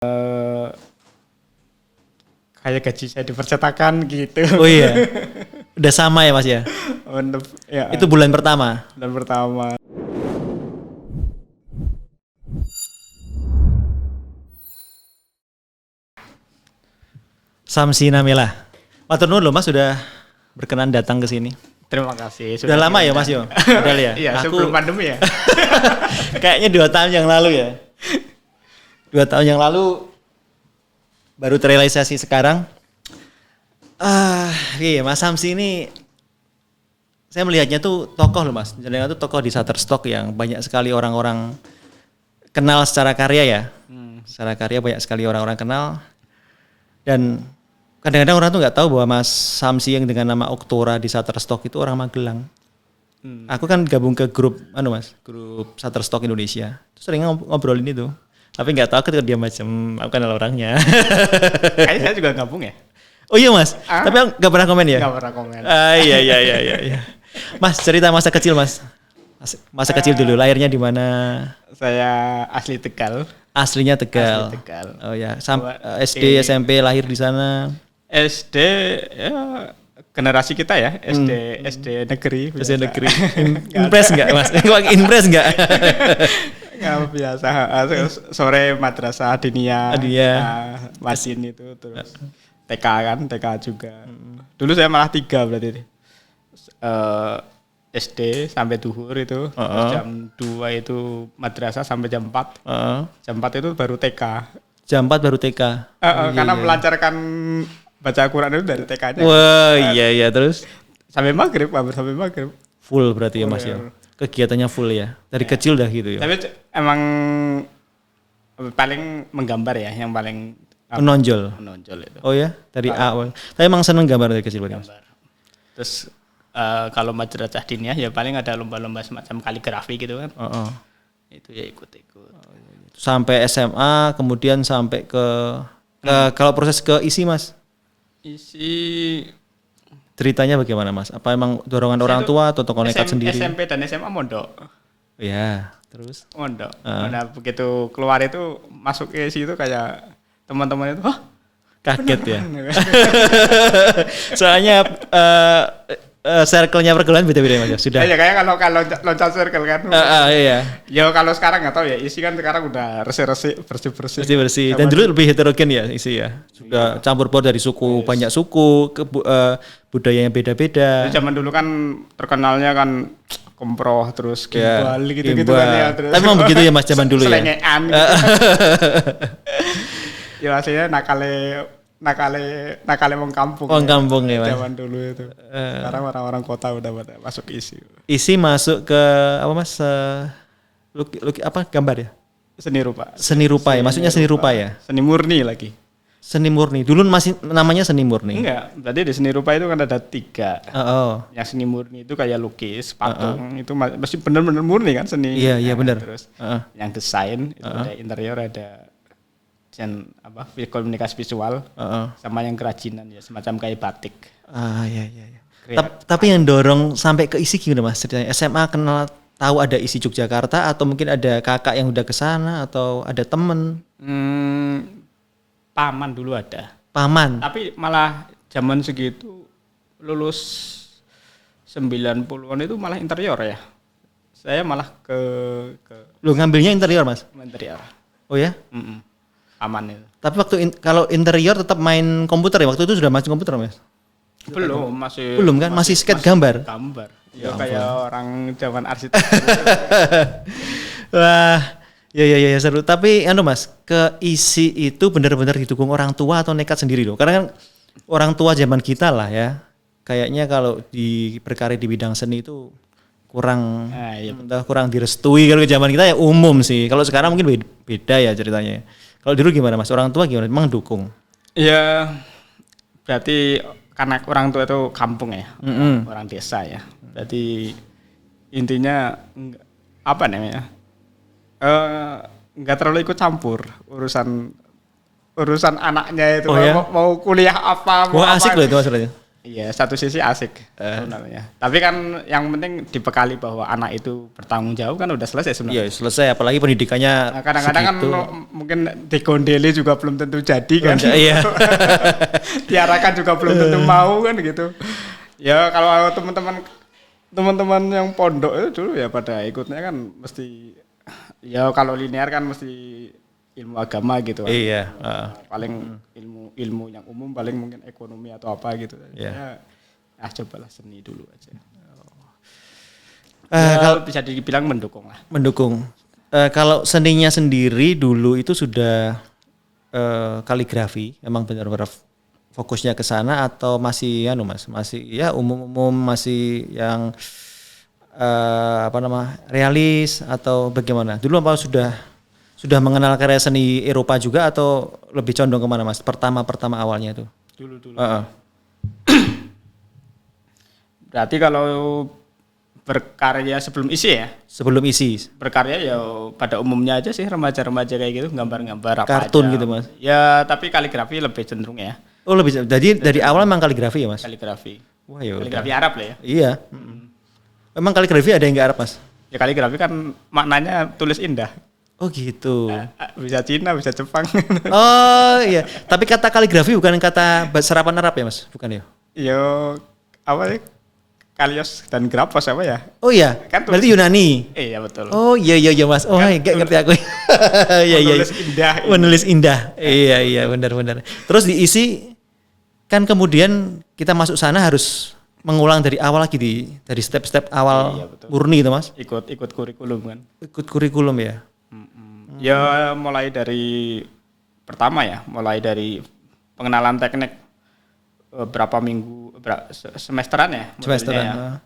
Kayak gaji saya di percetakan gitu. Oh iya. Udah sama ya Mas ya? Ya, Itu bulan pertama? bulan pertama. Samsi Namela. Matur nuwun loh Mas sudah berkenan datang ke sini. Terima kasih. Sudah lama ya Mas yo? Padahal ya? Iya, sebelum pandemi ya. Kayaknya 2 tahun yang lalu ya? 2 tahun yang lalu baru terrealisasi sekarang. Iya Mas Samsi ini saya melihatnya tuh tokoh loh Mas. Jadi itu tokoh di Shutterstock yang banyak sekali orang-orang kenal secara karya ya. Secara karya banyak sekali orang-orang kenal. Dan kadang-kadang orang tuh nggak tahu bahwa Mas Samsi yang dengan nama Oktora di Shutterstock itu orang Magelang. Aku kan gabung ke grup grup Shutterstock Indonesia. Terus sering ngobrolin itu. Tapi nggak tahu ketika dia macam aku kenal orangnya. Kayaknya saya juga gabung ya. Oh iya Mas, tapi nggak pernah komen ya? Nggak pernah komen. Iya. Mas cerita masa kecil Mas. Masa kecil dulu, lahirnya di mana? Saya asli Tegal. Aslinya Tegal. Asli Tegal. Oh ya, SD, SMP lahir di sana. SD ya generasi kita ya, SD negeri. SD negeri. Impress nggak Mas? Impress nggak? Nggak biasa. Sore madrasah Diniyah. Masin itu terus. TK kan, TK juga. Dulu saya malah 3 berarti. SD sampai duhur itu, terus jam 2 itu madrasah sampai jam 4. Jam 4 itu baru TK. Jam 4 baru TK. Karena melancarkan baca Quran itu dari TK-nya. Wah, iya terus sampai maghrib, hampir sampai maghrib. Full berarti ya Mas ya. Kegiatannya full ya. Dari kecil dah gitu ya. Tapi emang paling menggambar ya, yang paling menonjol itu. Oh ya, dari awal. Tapi emang seneng gambar dari kecil berarti. Terus kalau madrasah diniyah ya paling ada lomba-lomba semacam kaligrafi gitu kan. Itu ya ikut-ikut. Sampai SMA, kemudian sampai ke kalau proses ke isi Mas. Isi ceritanya bagaimana Mas? Apa emang dorongan orang tua atau tokoh nekat sendiri? SMP dan SMA mondok. Iya, terus mondok. Nah, begitu keluar itu masuk ke isi itu kayak teman-teman itu, kaget ya. Soalnya circle-nya pergaulan beda-beda Mas. Sudah. Ya kayak kalau loncat circle kan. Iya. Ya kalau sekarang nggak tahu ya, isi kan sekarang udah resik-resik, bersih-bersih. Bersih-bersih. Dan dulu lebih heterogen ya isi ya. Sudah campur baur dari suku, banyak suku, budayanya beda-beda. Zaman dulu kan terkenalnya kan komproh terus gimbal gitu-gitu kan ya. Terus tapi memang begitu ya Mas zaman dulu ya. Selengean gitu. Ya hasilnya nakale wong kampung. Wong kampung ya Mas. Zaman dulu itu. Sekarang orang-orang kota udah masuk isi. Isi masuk ke apa Mas? Apa gambar ya? Seni rupa. Seni rupa ya. Maksudnya seni rupa ya. Seni murni lagi. Seni murni. Dulu masih namanya seni murni. Enggak, berarti di seni rupa itu kan ada 3. Yang seni murni itu kayak lukis, patung, itu masih benar-benar murni kan seni. Iya benar. Terus yang desain itu ada interior, ada komunikasi visual, sama yang kerajinan ya semacam kayak batik. Iya. Tapi yang dorong sampai ke isi gimana Mas? Ceritanya SMA kenal tahu ada isi Yogyakarta atau mungkin ada kakak yang udah ke sana atau ada temen? Paman dulu ada. Paman. Tapi malah zaman segitu lulus 90-an itu malah interior ya. Saya malah ke Lu ngambilnya interior Mas? Interior. Oh ya? Paman itu. Tapi kalau interior tetap main komputer ya? Waktu itu sudah masuk komputer Mas? Belum kan? Masih sketch gambar? Gambar. Ya kayak orang zaman arsitek. Wah, ya seru. Tapi Mas, ke isi itu benar-benar didukung orang tua atau nekat sendiri loh? Karena kan orang tua zaman kita lah ya, kayaknya kalau berkarya di bidang seni itu kurang direstui. Kalau zaman kita ya umum sih. Kalau sekarang mungkin beda ya ceritanya. Kalau dulu gimana Mas? Orang tua gimana? Emang dukung? Ya, berarti karena orang tua itu kampung ya, orang desa ya. Berarti intinya apa namanya? Nggak terlalu ikut campur urusan anaknya itu. Mau kuliah apa? Wah asik loh itu maksudnya. Iya, satu sisi asik sebenarnya. Tapi kan yang penting dibekali bahwa anak itu bertanggung jawab kan udah selesai sebenarnya. Iya, selesai apalagi pendidikannya. Nah, kadang-kadang kan mungkin digondeli juga belum tentu jadi kan. Iya. Diarahkan juga belum tentu mau kan gitu. Ya kalau teman-teman yang pondok itu dulu ya pada ikutnya kan mesti ya kalau linear kan mesti ilmu agama gitu kan. Iya. Paling ilmu yang umum paling mungkin ekonomi atau apa gitu. Yeah. Ya, cobalah seni dulu aja. Kalau bisa dibilang mendukung lah. Mendukung. Kalau seninya sendiri dulu itu sudah kaligrafi, emang benar-benar fokusnya ke sana atau masih masih ya umum-umum masih yang realis atau bagaimana? Dulu apa sudah mengenal karya seni Eropa juga atau lebih condong kemana Mas? Pertama awalnya itu? Dulu. Berarti kalau berkarya sebelum isi ya? Sebelum isi. Berkarya ya pada umumnya aja sih remaja-remaja kayak gitu, gambar-gambar apa kartun aja. Gitu Mas? Ya tapi kaligrafi lebih cenderung ya. Oh lebih, jadi dari awal memang kaligrafi ya Mas? Kaligrafi. Wah ya kaligrafi Arab lah ya? Iya. Memang kaligrafi ada yang nggak Arab Mas? Ya kaligrafi kan maknanya tulis indah. Oh gitu. Bisa Cina, bisa Jepang. Oh iya. Tapi kata kaligrafi bukan kata serapan Arab ya Mas? Bukan ya? Yo apa sih? Kalios dan grafos apa ya? Oh iya. Kan berarti Yunani. Iya betul. Oh iya Mas. Oh kan, gak ngerti aku. Iya. Menulis indah. Menulis indah. Iya benar. Terus diisi kan kemudian kita masuk sana harus mengulang dari awal lagi dari step-step awal murni itu Mas. Ikut kurikulum kan. Ikut kurikulum ya. Ya mulai dari pertama ya, mulai dari pengenalan teknik berapa minggu semesteran ya. Semesteran.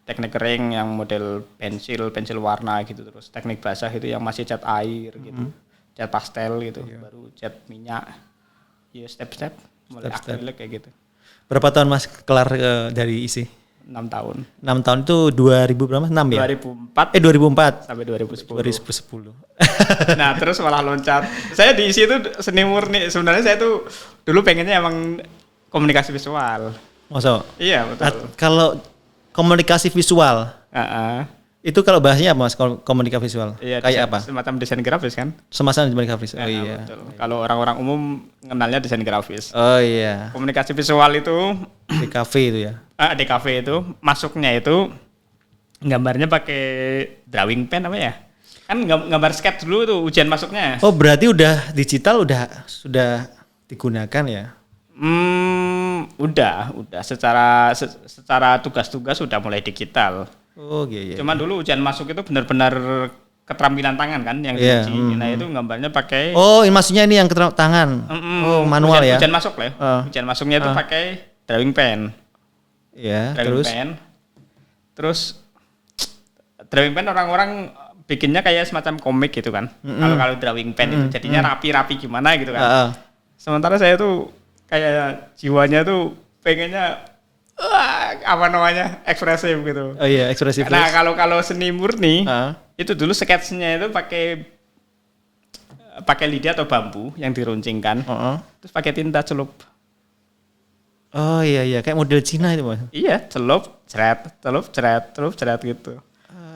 Teknik kering yang model pensil warna gitu, terus teknik basah itu yang masih cat air gitu, cat pastel gitu, baru cat minyak. Ya step-step mulai akrilik kayak gitu. Berapa tahun Mas kelar dari isi? 6 tahun. 6 tahun itu 2000 berapa? 6 ya? 2004 sampai 2010. Nah, terus malah loncat. Saya di isi itu seni murni. Sebenarnya saya tuh dulu pengennya emang komunikasi visual. Masa? Iya, betul. Kalau komunikasi visual, itu kalau bahasnya apa Mas komunikasi visual? Iya, kayak apa? Semacam desain grafis kan? Semacam desain grafis. Oh iya. Betul. Kalau orang-orang umum kenalnya desain grafis. Oh iya. Komunikasi visual itu DKV itu ya. DKV itu masuknya itu gambarnya pakai drawing pen apa ya? Kan gambar sketch dulu tuh ujian masuknya. Oh, berarti udah digital sudah digunakan ya? Udah secara tugas-tugas sudah mulai digital. Oh iya. Cuman dulu ujian masuk itu benar-benar keterampilan tangan kan yang diuji. Nah itu gambarnya pakai. Oh, maksudnya ini yang tangan. Oh, manual ya. Ujian masuk lah. Ujian masuknya itu pakai drawing pen. Iya. Drawing pen. Terus drawing pen orang-orang bikinnya kayak semacam komik gitu kan. Kalau drawing pen itu jadinya rapi-rapi gimana gitu kan. Sementara saya tuh kayak jiwanya tuh pengennya ekspresif gitu. Oh iya, ekspresif. Nah, kalau seni murni itu dulu sketsnya itu pakai lidi atau bambu yang diruncingkan. Terus pakai tinta celup. Oh iya, kayak model Cina itu Mas. Iya, celup, ceret gitu.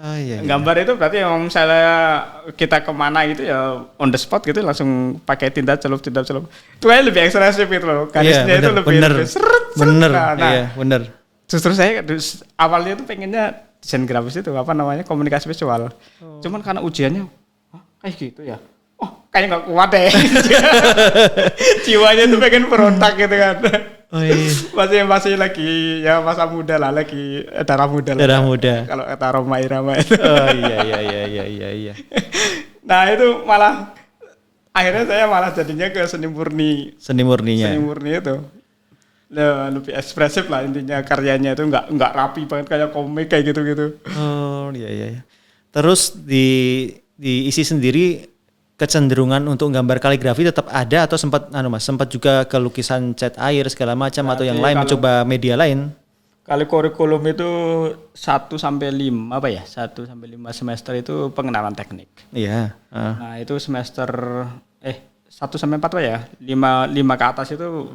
Oh iya. Gambar itu berarti yang misalnya kita kemana gitu ya on the spot gitu langsung pakai tinta celup. Itu kayak lebih ekspresif gitu loh. Garisnya itu lebih seret. Bener. Iya, bener. Justru saya awalnya tuh pengennya desain grafis itu komunikasi visual. Cuman karena ujiannya kayak gitu ya. Oh, kayaknya nggak kuat deh. Jiwanya tuh pengen berontak gitu kan. Oh iya. Masih lagi ya masa muda lah, lagi darah muda. Kalau kata Roma Irama itu. Oh iya. Nah itu malah akhirnya saya malah jadinya ke seni murni. Seni murninya. Seni murni itu. Nah, lebih ekspresif lah intinya, karyanya itu nggak rapi banget kayak komik kayak gitu. Oh iya. Terus di isi sendiri kecenderungan untuk gambar kaligrafi tetap ada atau sempat juga ke lukisan cat air segala macam atau yang lain mencoba media lain? Kalau kurikulum itu 1 sampai 5 semester itu pengenalan teknik. Iya. Nah, itu semester 1 sampai 4 ya. 5 ke atas itu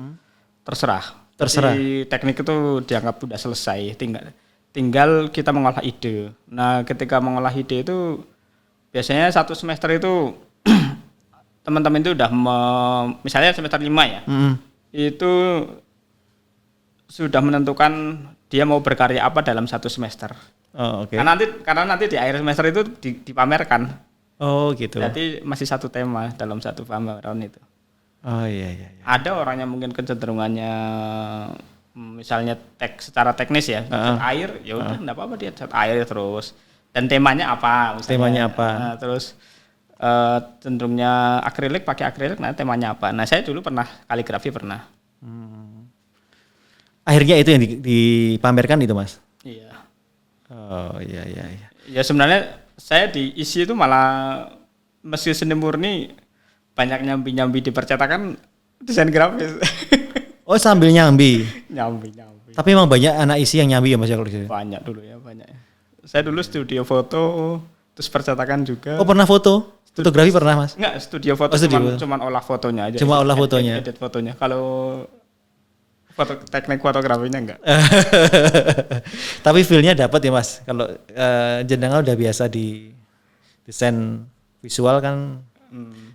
terserah. Terserah. Di teknik itu dianggap sudah selesai, tinggal kita mengolah ide. Nah, ketika mengolah ide itu biasanya satu semester itu teman-teman itu udah misalnya semester 5 ya. Itu sudah menentukan dia mau berkarya apa dalam satu semester. Oh, oke. Karena nanti di akhir semester itu dipamerkan. Oh, gitu. Berarti masih satu tema dalam satu pameran itu. Oh iya. Ada orang yang mungkin kecenderungannya misalnya secara teknis ya, air, ya udah enggak apa-apa dia cat air terus. Dan temanya apa? Misalnya, temanya apa? Terus cenderungnya akrilik, pakai akrilik, nah temanya apa? Nah, saya dulu pernah kaligrafi pernah. Akhirnya itu yang dipamerkan itu, Mas. Iya. Oh iya. Ya sebenarnya saya di isi itu malah meski seni murni banyak nyambi di percetakan desain grafis. Oh, sambil nyambi. nyambi. Tapi emang banyak anak isi yang nyambi ya, Mas, kalau gitu. Banyak dulu ya, banyak. Saya dulu studio foto, terus percetakan juga. Oh, pernah foto? Fotografi pernah, Mas? Enggak, studio foto cuman olah fotonya aja. Cuma olah fotonya. Edit fotonya. Kalau teknik fotografinya enggak. Tapi feel-nya dapat ya, Mas. Kalau jenengan udah biasa di desain visual kan,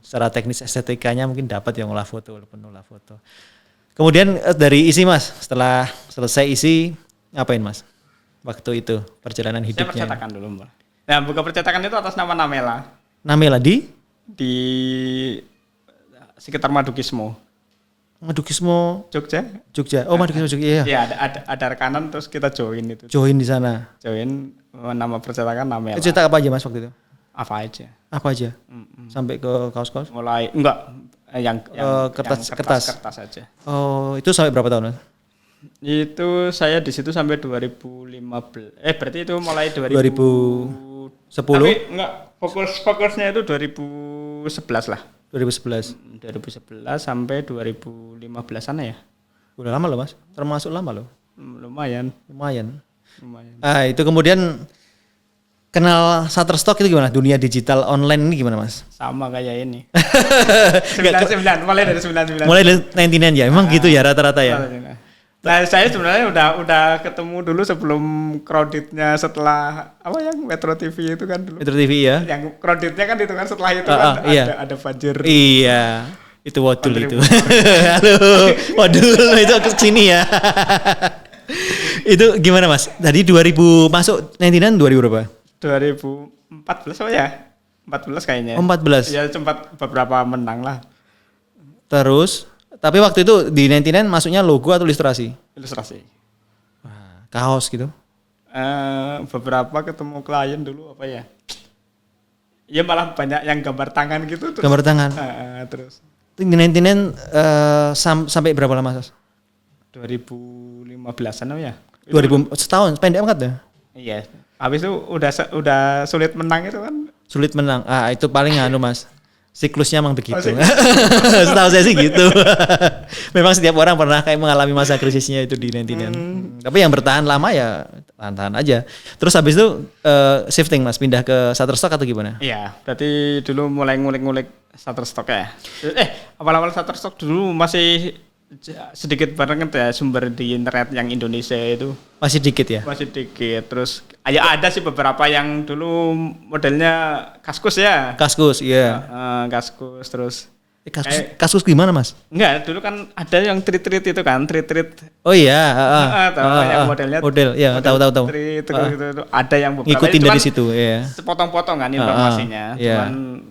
secara teknis estetikanya mungkin dapat yang olah foto walaupun olah foto. Kemudian dari isi, Mas, setelah selesai isi ngapain, Mas? Waktu itu perjalanan hidupnya. Saya percetakan dulu, Mbak. Nah, buka percetakan itu atas nama Namela. Namela di sekitar Madukismo. Madukismo Jogja. Oh, Madukismo Jogja. Iya. Iya, ada rekanan terus kita join itu. Join di sana. Join nama percetakan Namela. Cetak apa aja, Mas, waktu itu? Apa aja? Sampai ke kaos-kaos? Mulai yang kertas aja. Oh, itu sampai berapa tahun, Mas? Itu saya di situ sampai 2015. Berarti itu mulai 2010. Tapi enggak, fokusnya itu 2011 lah. 2011 sampai 2015-an ya. Udah lama loh, Mas. Termasuk lama loh. Lumayan. Itu kemudian kenal Shutterstock itu gimana? Dunia digital online ini gimana, Mas? Sama kayak ini. 99, mulai dari 99. Mulai dari 99 ya. Emang gitu ya rata-rata ya. Nah, saya sebenarnya udah ketemu dulu sebelum kreditnya setelah apa yang Metro TV itu kan dulu. Metro TV ya. Yang kreditnya kan dihitungan setelah itu kan ada Fajir. Iya. Itu Wadul itu. Halo, Wadul itu ke sini ya. Itu gimana, Mas? Tadi 2000 masuk 99 2000 berapa? 2014 ya? 14 kayaknya. 14. Ya sempat beberapa menang lah. Terus tapi waktu itu di 99 masuknya logo atau ilustrasi? Ilustrasi. Wah, kaos gitu. Beberapa ketemu klien dulu apa ya? Ya malah banyak yang gambar tangan gitu terus. Gambar tangan. Terus. Di 99 sampai berapa lama, Mas? 2015-an ya. 2000 setahun, pendek banget ya? Iya. Habis itu udah sulit menang itu kan. Sulit menang. Itu paling Mas. Siklusnya emang begitu. Setahu saya sih gitu. Memang setiap orang pernah kayak mengalami masa krisisnya itu di 99. Tapi yang bertahan lama ya tahan-tahan aja. Terus habis itu shifting, Mas, pindah ke Shutterstock atau gimana? Iya, berarti dulu mulai ngulik-ngulik Shutterstock ya. Awal-awal Shutterstock dulu masih sedikit banget ya sumber di internet yang Indonesia itu. Masih dikit ya? Masih dikit. Terus ada sih beberapa yang dulu modelnya Kaskus ya. Kaskus, iya. Kaskus terus. Kaskus gimana, Mas? Enggak, dulu kan ada yang treat itu kan, treat. Oh iya, yang modelnya. Model, ya tahu. Itu ada yang beberapa. Ngikutin dari situ, ya. Sepotong-potong kan informasinya. Cuman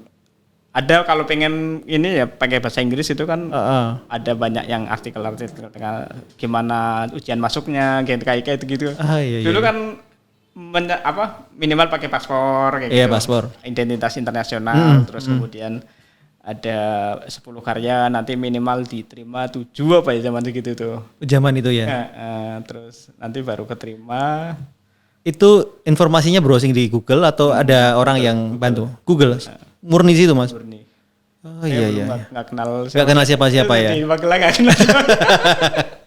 ada kalau pengen ini ya pakai bahasa Inggris itu kan ada banyak yang artikel gimana ujian masuknya kayak gitu. Dulu kan minimal pakai paspor kayak gitu. Paspor. Identitas internasional terus kemudian ada 10 karya nanti minimal diterima 7 apa ya zaman segitu tuh. Zaman itu ya. Terus nanti baru keterima. Itu informasinya browsing di Google atau ada orang yang bantu? Google. Murni situ, Mas. Murni. Oh iya. Nggak kenal siapa ya. Nggak kenal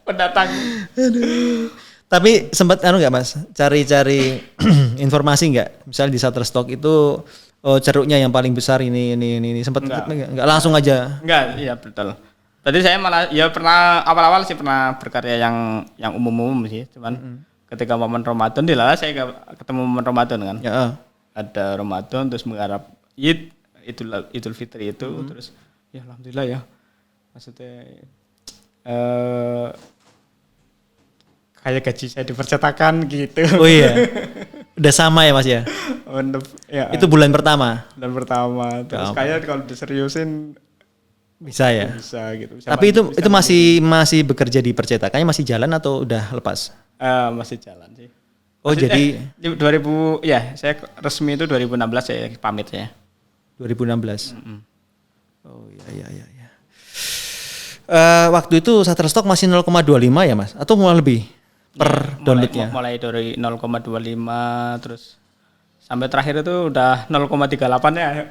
pendatang. Tapi sempat nggak, Mas? Cari-cari informasi nggak? Misalnya di Shutterstock itu ceruknya yang paling besar ini. Sempat nggak langsung aja? Nggak, iya betul. Berarti saya malah ya pernah awal-awal sih pernah berkarya yang umum-umum sih, cuman ketika momen Ramadan dilala saya ketemu momen Ramadan kan. Ya. Ada Ramadan terus mengharap Idul Fitri itu terus ya alhamdulillah ya. Maksudnya kayak gaji saya dipercetakan gitu. Oh iya. Udah sama ya Mas ya? Ya. Itu bulan pertama. Bulan pertama. Terus kayak kalau diseriusin bisa ya. Bisa gitu. Tapi itu masih bekerja di percetakannya masih jalan atau udah lepas? Masih jalan sih. Oh jadi 2000 ya saya resmi itu 2016 saya pamit ya. 2016. Oh iya. Waktu itu Shutterstock masih 0,25 ya Mas? Atau mulai lebih per downloadnya? Mulai dari 0,25 terus sampai terakhir itu udah 0,38 ya.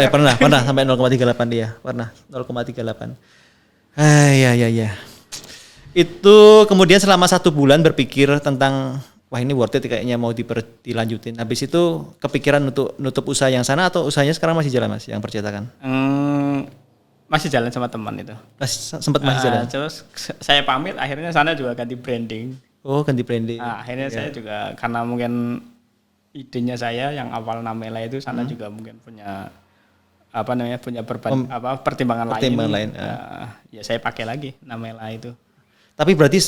Pernah sampai 0,38 dia. Pernah 0,38. Ya. Itu kemudian selama 1 bulan berpikir tentang wah ini worth it kayaknya mau dilanjutin. Habis itu kepikiran untuk nutup usaha yang sana atau usahanya sekarang masih jalan Mas yang percetakan? Masih jalan sama teman itu. Sempat masih jalan. Terus saya pamit akhirnya sana juga ganti branding. Oh ganti branding. Akhirnya saya juga karena mungkin idenya saya yang awal Namela itu sana juga mungkin punya pertimbangan lain. Ya saya pakai lagi Namela itu. Tapi berarti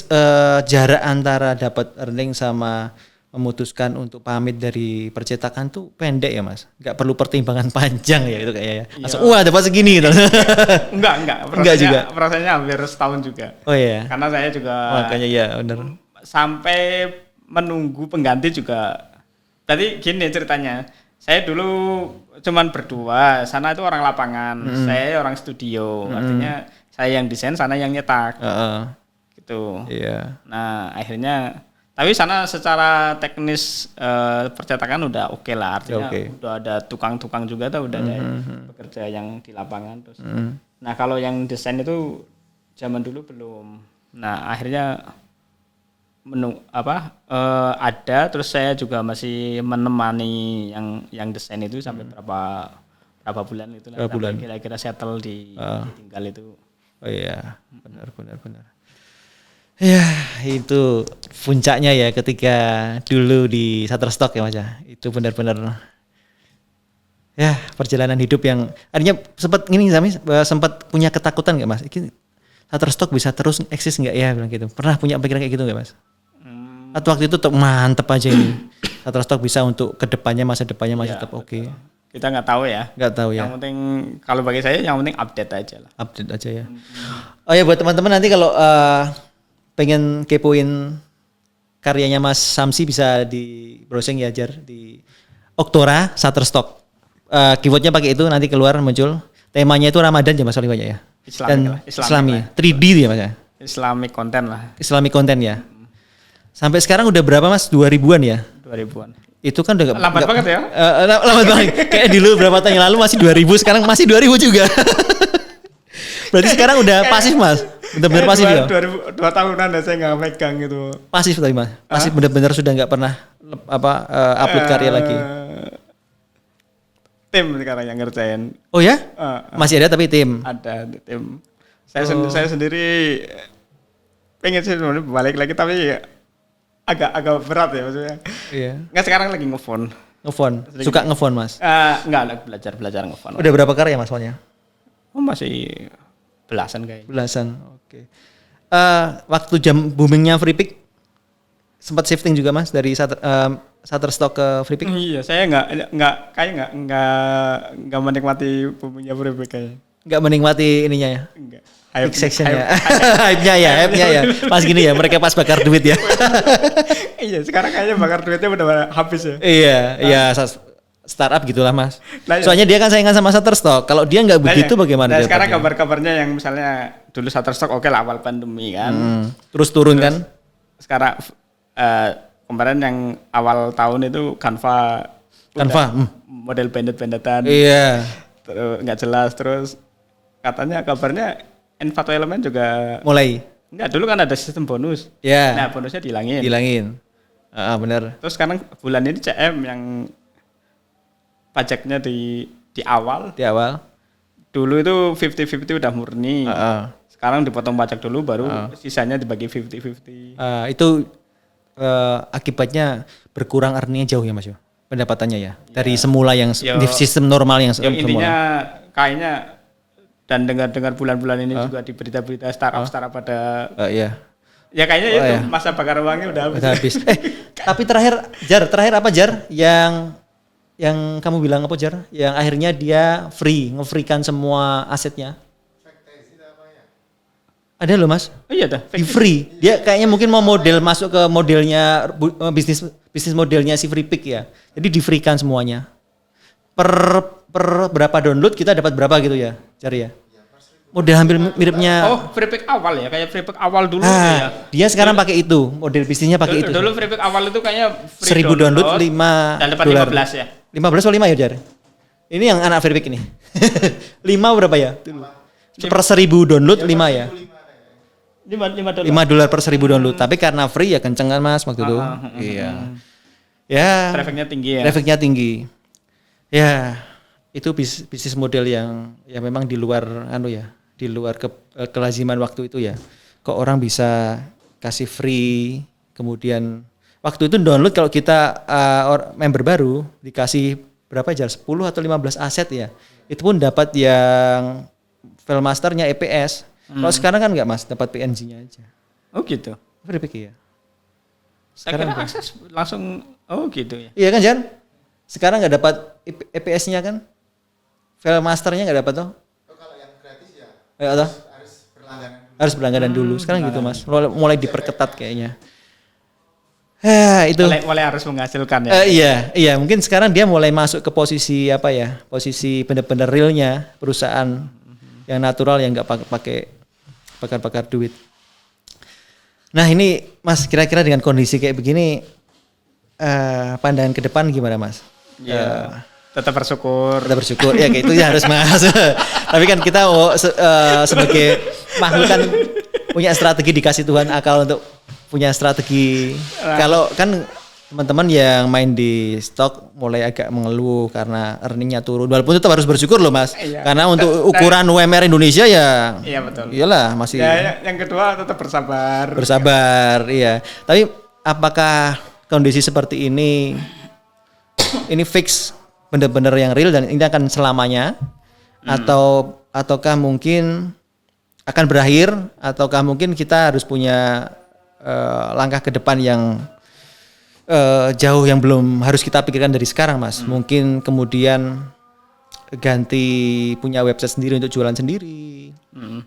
jarak antara dapat earning sama memutuskan untuk pamit dari percetakan tuh pendek ya Mas? Nggak perlu pertimbangan panjang ya itu kayaknya. Langsung dapat segini gitu. Enggak. Prosesnya hampir setahun juga. Oh iya. Karena saya juga makanya ya benar. Sampai menunggu pengganti juga. Tadi gini ceritanya. Saya dulu cuman berdua, sana itu orang lapangan, saya orang studio. Artinya saya yang desain, sana yang nyetak. Gitu. Iya. Nah, akhirnya tapi sana secara teknis percetakan udah oke lah, artinya udah ada tukang-tukang juga tuh, udah ada pekerja yang di lapangan terus. Nah, kalau yang desain itu zaman dulu belum. Nah, akhirnya ada terus saya juga masih menemani yang desain itu sampai berapa bulan itu lah. Kira-kira settle tinggal itu. Oh iya, benar. Ya, itu puncaknya ya ketika dulu di Shutterstock ya Mas ya. Itu benar-benar ya perjalanan hidup yang artinya sempat punya ketakutan enggak Mas? Shutterstock bisa terus eksis enggak ya bilang gitu. Pernah punya pikiran kayak gitu enggak Mas? Atau waktu itu mantep aja ini. Shutterstock bisa untuk masa depannya masih tetap oke. Kita nggak tahu ya. Yang penting kalau bagi saya yang penting update aja lah. Update aja ya. Oh ya buat teman-teman nanti kalau pengen kepoin karyanya Mas Samsi bisa di browsing ya Jar di Oktora Shutterstock. Keywordnya pakai itu nanti keluar muncul. Temanya itu Ramadan ya Mas Oliwanya ya. Islami. 3D ya Mas ya. Islamic content lah. Islamic content ya. Sampai sekarang udah berapa Mas? 2000-an ya? 2000-an. Itu kan udah lambat banget ya? Lambat banget. Kayak dulu berapa tahun yang lalu masih 2000, sekarang masih 2000 juga. Berarti sekarang udah pasif Mas? Benar-benar pasif ya? 2 tahunan saya nggak megang gitu. Pasif tadi Mas? Pasif benar-benar sudah nggak pernah upload karya lagi? Tim sekarang yang ngerjain. Oh ya? Masih ada tapi tim? Ada tim. Saya sendiri pengen sih balik lagi tapi agak berat ya maksudnya. Iya. Nggak sekarang lagi ngefon. Suka ngefon Mas? Enggak, belajar ngefon. Udah berapa karya Mas fonnya? Masih belasan kayaknya. Oke. Waktu jam boomingnya FreePic sempat shifting juga Mas dari Shutterstock ke FreePic? Iya, saya nggak menikmati boomingnya FreePic kayaknya. Nggak menikmati ininya ya? Enggak. Hype sectionnya. Hype-nya ya. Pas gini ya, mereka pas bakar duit ya. Iya, sekarang kayaknya bakar duitnya udah habis ya. Iya, startup gitulah Mas. Soalnya dia kan saingan sama Shutterstock. Kalau dia nggak begitu bagaimana? Sekarang kabar-kabarnya yang misalnya dulu Shutterstock oke lah awal pandemi kan. Terus turun kan? Sekarang kemarin yang awal tahun itu Canva. Model banded-bandedan. Iya. Terus nggak jelas terus katanya kabarnya Envato Element juga mulai. Enggak, dulu kan ada sistem bonus. Iya. Nah, bonusnya dihilangin. Benar. Terus sekarang bulan ini CM yang pajaknya di awal. Di awal. Dulu itu 50-50 udah murni. sekarang dipotong pajak dulu baru sisanya dibagi 50-50. Itu akibatnya berkurang earningnya jauh ya Mas yo. Pendapatannya ya. Dari semula yang di sistem normal yang semula. Intinya kayaknya dan dengar-dengar bulan-bulan ini juga di berita-berita startup pada iya. Ya kayaknya itu masa bakar uangnya udah habis. Tapi terakhir apa Jar? Yang kamu bilang apa Jar? Yang akhirnya dia nge-free-kan semua asetnya. Ada loh Mas. Oh iya dah. Di free. Dia kayaknya mungkin mau masuk ke modelnya bisnis modelnya si Freepik ya. Jadi di free kan semuanya. Per berapa download kita dapat berapa gitu ya, Cari ya. Model hampir miripnya. Oh, Freepik awal ya, kayak Freepik awal dulu ya. Dia sekarang pakai itu, model bisnisnya pakai itu. Dulu Freepik awal itu kayaknya 1000 download 5 dan dapat dolar. 15 ya. 15 atau 5 ya, Jar? Ini yang anak Freepik ini. 5 berapa ya? Per 1000 download 5 ya. 5 dolar per 1000 download. Tapi karena free ya kenceng kan Mas waktu itu. Iya. Ya. Trafficnya tinggi ya. Trafficnya tinggi. Ya, itu bisnis model yang ya memang di luar di luar kelaziman waktu itu ya. Kok orang bisa kasih free, kemudian waktu itu download kalau kita member baru dikasih berapa aja? 10 atau 15 aset ya. Itu pun dapat yang file masternya EPS. Kalau sekarang kan enggak Mas, dapat PNG-nya aja. Oh gitu. Freepik ya. Sekarang akses langsung gitu ya. Iya kan Jan? Sekarang nggak dapat EPS-nya kan? File masternya nggak dapat toh? Kalau yang gratis ya harus berlangganan dulu. Sekarang gitu Mas, mulai diperketat kayaknya. Itu. Mulai harus menghasilkan ya. Iya. Mungkin sekarang dia mulai masuk ke posisi posisi benar-benar realnya perusahaan yang natural yang nggak pakai bakar duit. Nah ini Mas, kira-kira dengan kondisi kayak begini, pandangan ke depan gimana Mas? Ya, tetap bersyukur. Ya kayak itu ya harus Mas. Tapi kan kita sebagai makhluk kan punya strategi, dikasih Tuhan akal untuk punya strategi. Kalau kan teman-teman yang main di stok mulai agak mengeluh karena earningnya turun. Walaupun tetap harus bersyukur loh Mas. Iya. Karena untuk ukuran UMR Indonesia ya. Iya betul. Iyalah masih. Ya, yang kedua tetap bersabar. Bersabar, iya. Tapi apakah kondisi seperti ini fix benar-benar yang real dan ini akan selamanya ataukah mungkin akan berakhir, ataukah mungkin kita harus punya langkah ke depan yang jauh yang belum harus kita pikirkan dari sekarang Mas. Mungkin kemudian ganti punya website sendiri untuk jualan sendiri,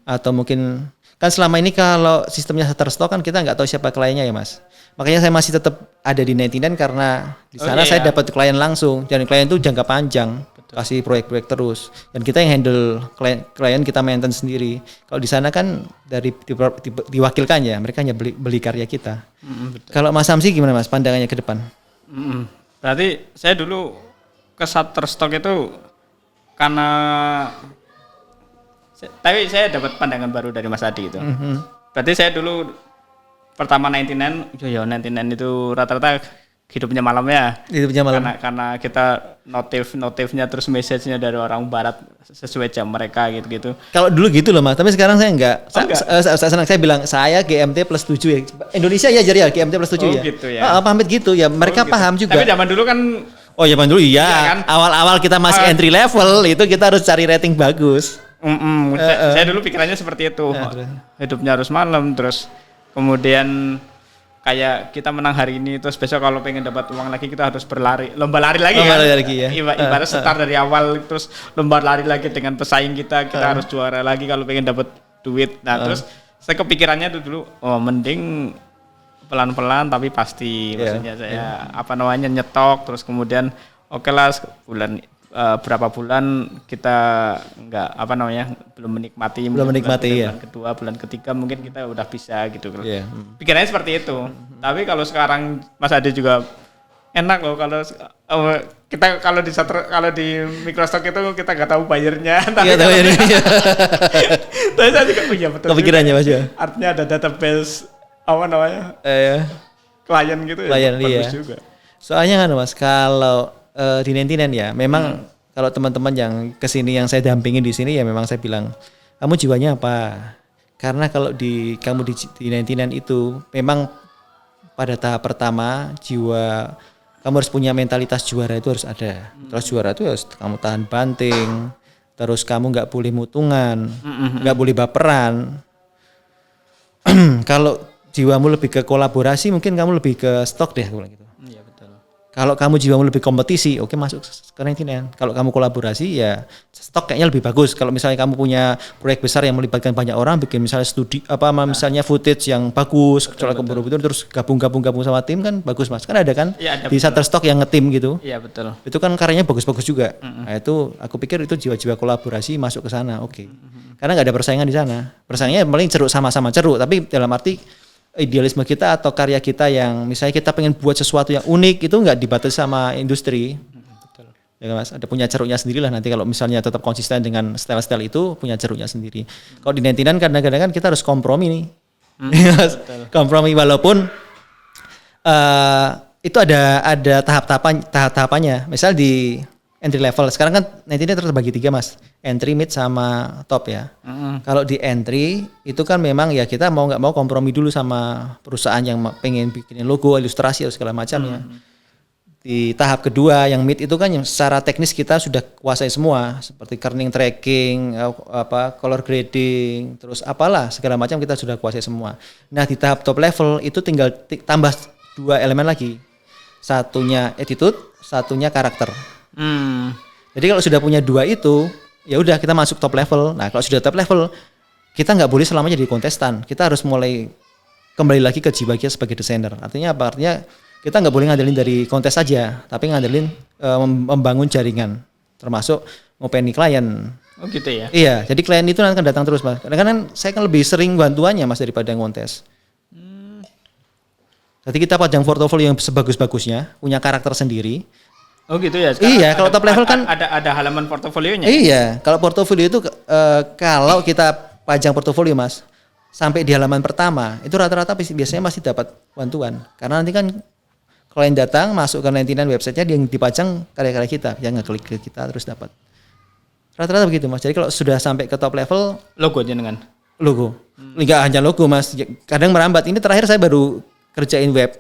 atau mungkin kan selama ini kalau sistemnya Shutterstock kan kita nggak tahu siapa kliennya ya Mas. Makanya saya masih tetap ada di 99 karena di sana saya dapat klien langsung dan klien itu jangka panjang. Kasih proyek-proyek terus dan kita yang handle klien kita maintain sendiri. Kalau di sana kan dari diwakilkan ya, mereka hanya beli karya kita. Kalau Mas Samsi gimana Mas pandangannya ke depan? Berarti saya dulu ke Shutterstock itu karena tapi saya dapat pandangan baru dari Mas Adi itu. Berarti saya dulu pertama 99 itu rata-rata hidupnya malam ya. Hidupnya malam. Karena kita notifnya terus message-nya dari orang barat sesuai jam mereka gitu-gitu. Kalau dulu gitu loh Mas, tapi sekarang saya enggak. Saya bilang saya GMT plus 7 ya. Indonesia ya jadi ya GMT plus 7 ya. Gitu ya. Pamit gitu ya. Mereka paham juga. Tapi zaman dulu kan zaman dulu iya kan? Awal-awal kita masih entry level itu kita harus cari rating bagus. Saya dulu pikirannya seperti itu. Hidupnya harus malam terus kemudian kayak kita menang hari ini terus besok kalau pengen dapat uang lagi kita harus lomba lari lagi ya. Ibarat start dari awal terus lomba lari lagi dengan pesaing kita harus juara lagi kalau pengen dapat duit. Nah terus saya kepikirannya itu dulu mending pelan-pelan tapi pasti maksudnya saya nyetok terus kemudian oke lah berapa bulan kita belum menikmati bulan kedua bulan ketiga mungkin kita udah bisa gitu. Pikirannya seperti itu. Tapi kalau sekarang Mas Adi juga enak loh kalau kita kalau di Microsoft itu kita nggak tahu bayarnya. Tapi saya juga punya betul. Kepikirannya Mas ya. Artinya ada database klien gitu bagus juga. Soalnya kan Mas kalau di 99 ya, memang kalau teman-teman yang kesini yang saya dampingin di sini ya memang saya bilang kamu jiwanya apa? Karena kalau kamu di 99 itu memang pada tahap pertama jiwa kamu harus punya mentalitas juara itu harus ada. Terus juara itu harus kamu tahan banting, terus kamu nggak boleh mutungan, nggak boleh baperan. Kalau jiwamu lebih ke kolaborasi, mungkin kamu lebih ke stok deh gitu. Iya betul. Kalau kamu jiwamu lebih kompetisi, oke masuk ke 99. Kalau kamu kolaborasi ya stok kayaknya lebih bagus. Kalau misalnya kamu punya proyek besar yang melibatkan banyak orang, bikin misalnya studi misalnya footage yang bagus, betul. Terus gabung sama tim kan bagus Mas. Kan ada kan ya, ada, di Shutterstock yang ngetim gitu. Iya betul. Itu kan karyanya bagus-bagus juga. Nah itu aku pikir itu jiwa-jiwa kolaborasi masuk ke sana, oke. Karena nggak ada persaingan di sana. Persaingannya paling ceruk sama-sama ceruk, tapi dalam arti idealisme kita atau karya kita yang misalnya kita pengen buat sesuatu yang unik itu nggak dibatasi sama industri. Betul. Ya Mas, ada punya ceruknya sendiri lah nanti kalau misalnya tetap konsisten dengan style-style itu punya ceruknya sendiri. Kalau di 99 kadang-kadang kan kita harus kompromi nih. Kompromi walaupun itu ada tahap-tahapannya. Misal di entry level sekarang kan 99 terbagi 3 Mas. Entry, mid sama top ya. Kalau di entry itu kan memang ya kita mau nggak mau kompromi dulu sama perusahaan yang pengen bikinin logo, ilustrasi atau segala macam ya. Di tahap kedua yang mid itu kan yang secara teknis kita sudah kuasai semua seperti kerning tracking, color grading, terus apalah segala macam kita sudah kuasai semua. Nah di tahap top level itu tinggal tambah 2 elemen lagi. Satunya attitude, satunya karakter. Jadi kalau sudah punya 2 itu ya udah kita masuk top level. Nah kalau sudah top level kita nggak boleh selamanya jadi kontestan. Kita harus mulai kembali lagi ke jiwa kita sebagai desainer. Artinya apa? Artinya kita nggak boleh ngandelin dari kontes saja, tapi ngandelin membangun jaringan, termasuk ngopeni klien. Oh gitu ya? Iya, jadi klien itu nanti akan datang terus Mas. Kadang-kadang saya kan lebih sering bantuannya Mas daripada ngontes. Jadi kita pajang portofolio yang sebagus-bagusnya, punya karakter sendiri. Oh gitu ya? Sekarang iya, kalau top level kan ada halaman portofolionya? Iya, kalau portofolio itu kalau kita pajang portofolio Mas, sampai di halaman pertama itu rata-rata biasanya masih dapat bantuan. Karena nanti kan klien datang masuk ke 99 websitenya dia yang dipajang karya-karya kita, yang ngeklik ke kita terus dapat. Rata-rata begitu Mas. Jadi kalau sudah sampai ke top level logo dengan logo. Enggak hanya logo Mas, kadang merambat. Ini terakhir saya baru kerjain web.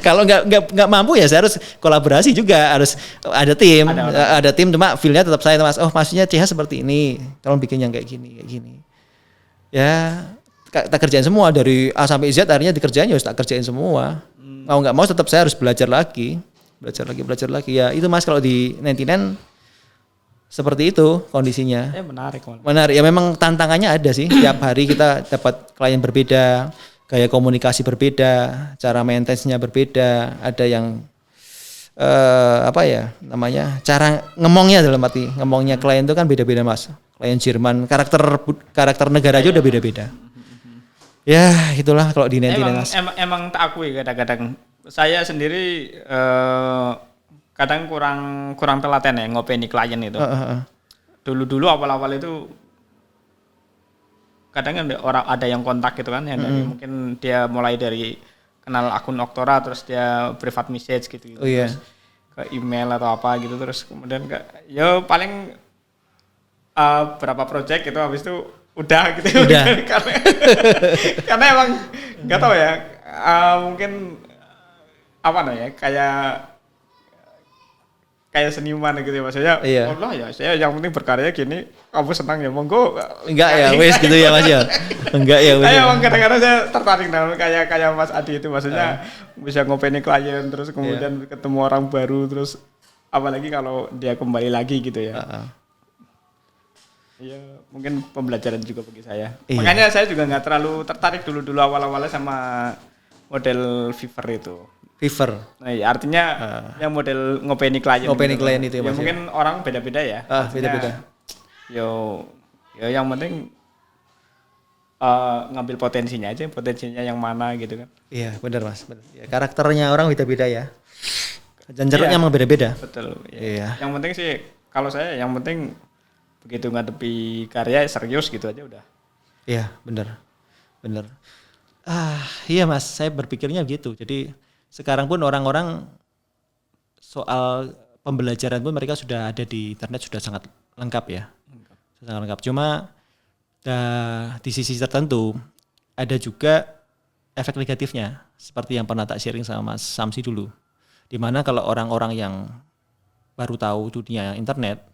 Kalau nggak mampu ya saya harus kolaborasi juga, harus ada tim, ada tim cuma feel-nya tetap saya Mas. Oh maksudnya CH seperti ini, tolong bikin yang kayak gini. Ya tak kerjain semua dari A sampai Z, akhirnya dikerjain ya harus tak kerjain semua. Mau nggak mau tetap saya harus belajar lagi. Ya itu Mas kalau di 99 seperti itu kondisinya. Menarik. Ya memang tantangannya ada sih. Tiap hari kita dapat klien berbeda, gaya komunikasi berbeda, cara maintenance-nya berbeda. Ada yang cara ngomongnya dalam arti ngomongnya klien itu kan beda-beda Mas. Klien Jerman, karakter negara aja udah beda-beda. Ya itulah kalau di 99 Mas. Emang tak akui kadang-kadang saya sendiri kadang kurang telaten ya ngopeni klien itu. Dulu awal-awal itu kadang ada yang kontak gitu kan, yang mungkin dia mulai dari kenal akun Oktora terus dia private message gitu. Terus ke email atau apa gitu, terus kemudian ya paling berapa project gitu habis itu udah gitu. karena emang nggak tahu ya, mungkin kayak seniman gitu ya maksudnya. Allah ya saya yang penting berkarya gini, kamu senang ya monggo. Enggak ya wes gitu ya Mas ya. Enggak ya wes. Emang kadang-kadang saya tertarik dengan kayak Mas Adi itu, maksudnya bisa ngopeni klien terus kemudian ketemu orang baru, terus apalagi kalau dia kembali lagi gitu ya. Iya, mungkin pembelajaran juga bagi saya. Makanya saya juga nggak terlalu tertarik dulu awal-awalnya sama model Fiverr itu. Fiverr. Nah, artinya yang model ngopeni klien. Ngopeni klien itu ya mungkin orang beda-beda ya. Beda-beda. Yo yang penting ngambil potensinya aja, potensinya yang mana gitu kan. Iya, benar Mas. Benar. Ya, karakternya orang beda-beda ya. Dan jeruknya emang beda-beda. Betul. Iya. Yang penting sih kalau saya yang penting begitu ngadepi karya serius gitu aja udah. Iya, benar. Iya Mas, saya berpikirnya gitu. Jadi sekarang pun orang-orang soal pembelajaran pun mereka sudah ada di internet, sudah sangat lengkap ya. Sangat lengkap. Cuma Dan di sisi tertentu ada juga efek negatifnya seperti yang pernah tak sharing sama Mas Samsi dulu. Dimana kalau orang-orang yang baru tahu dunia internet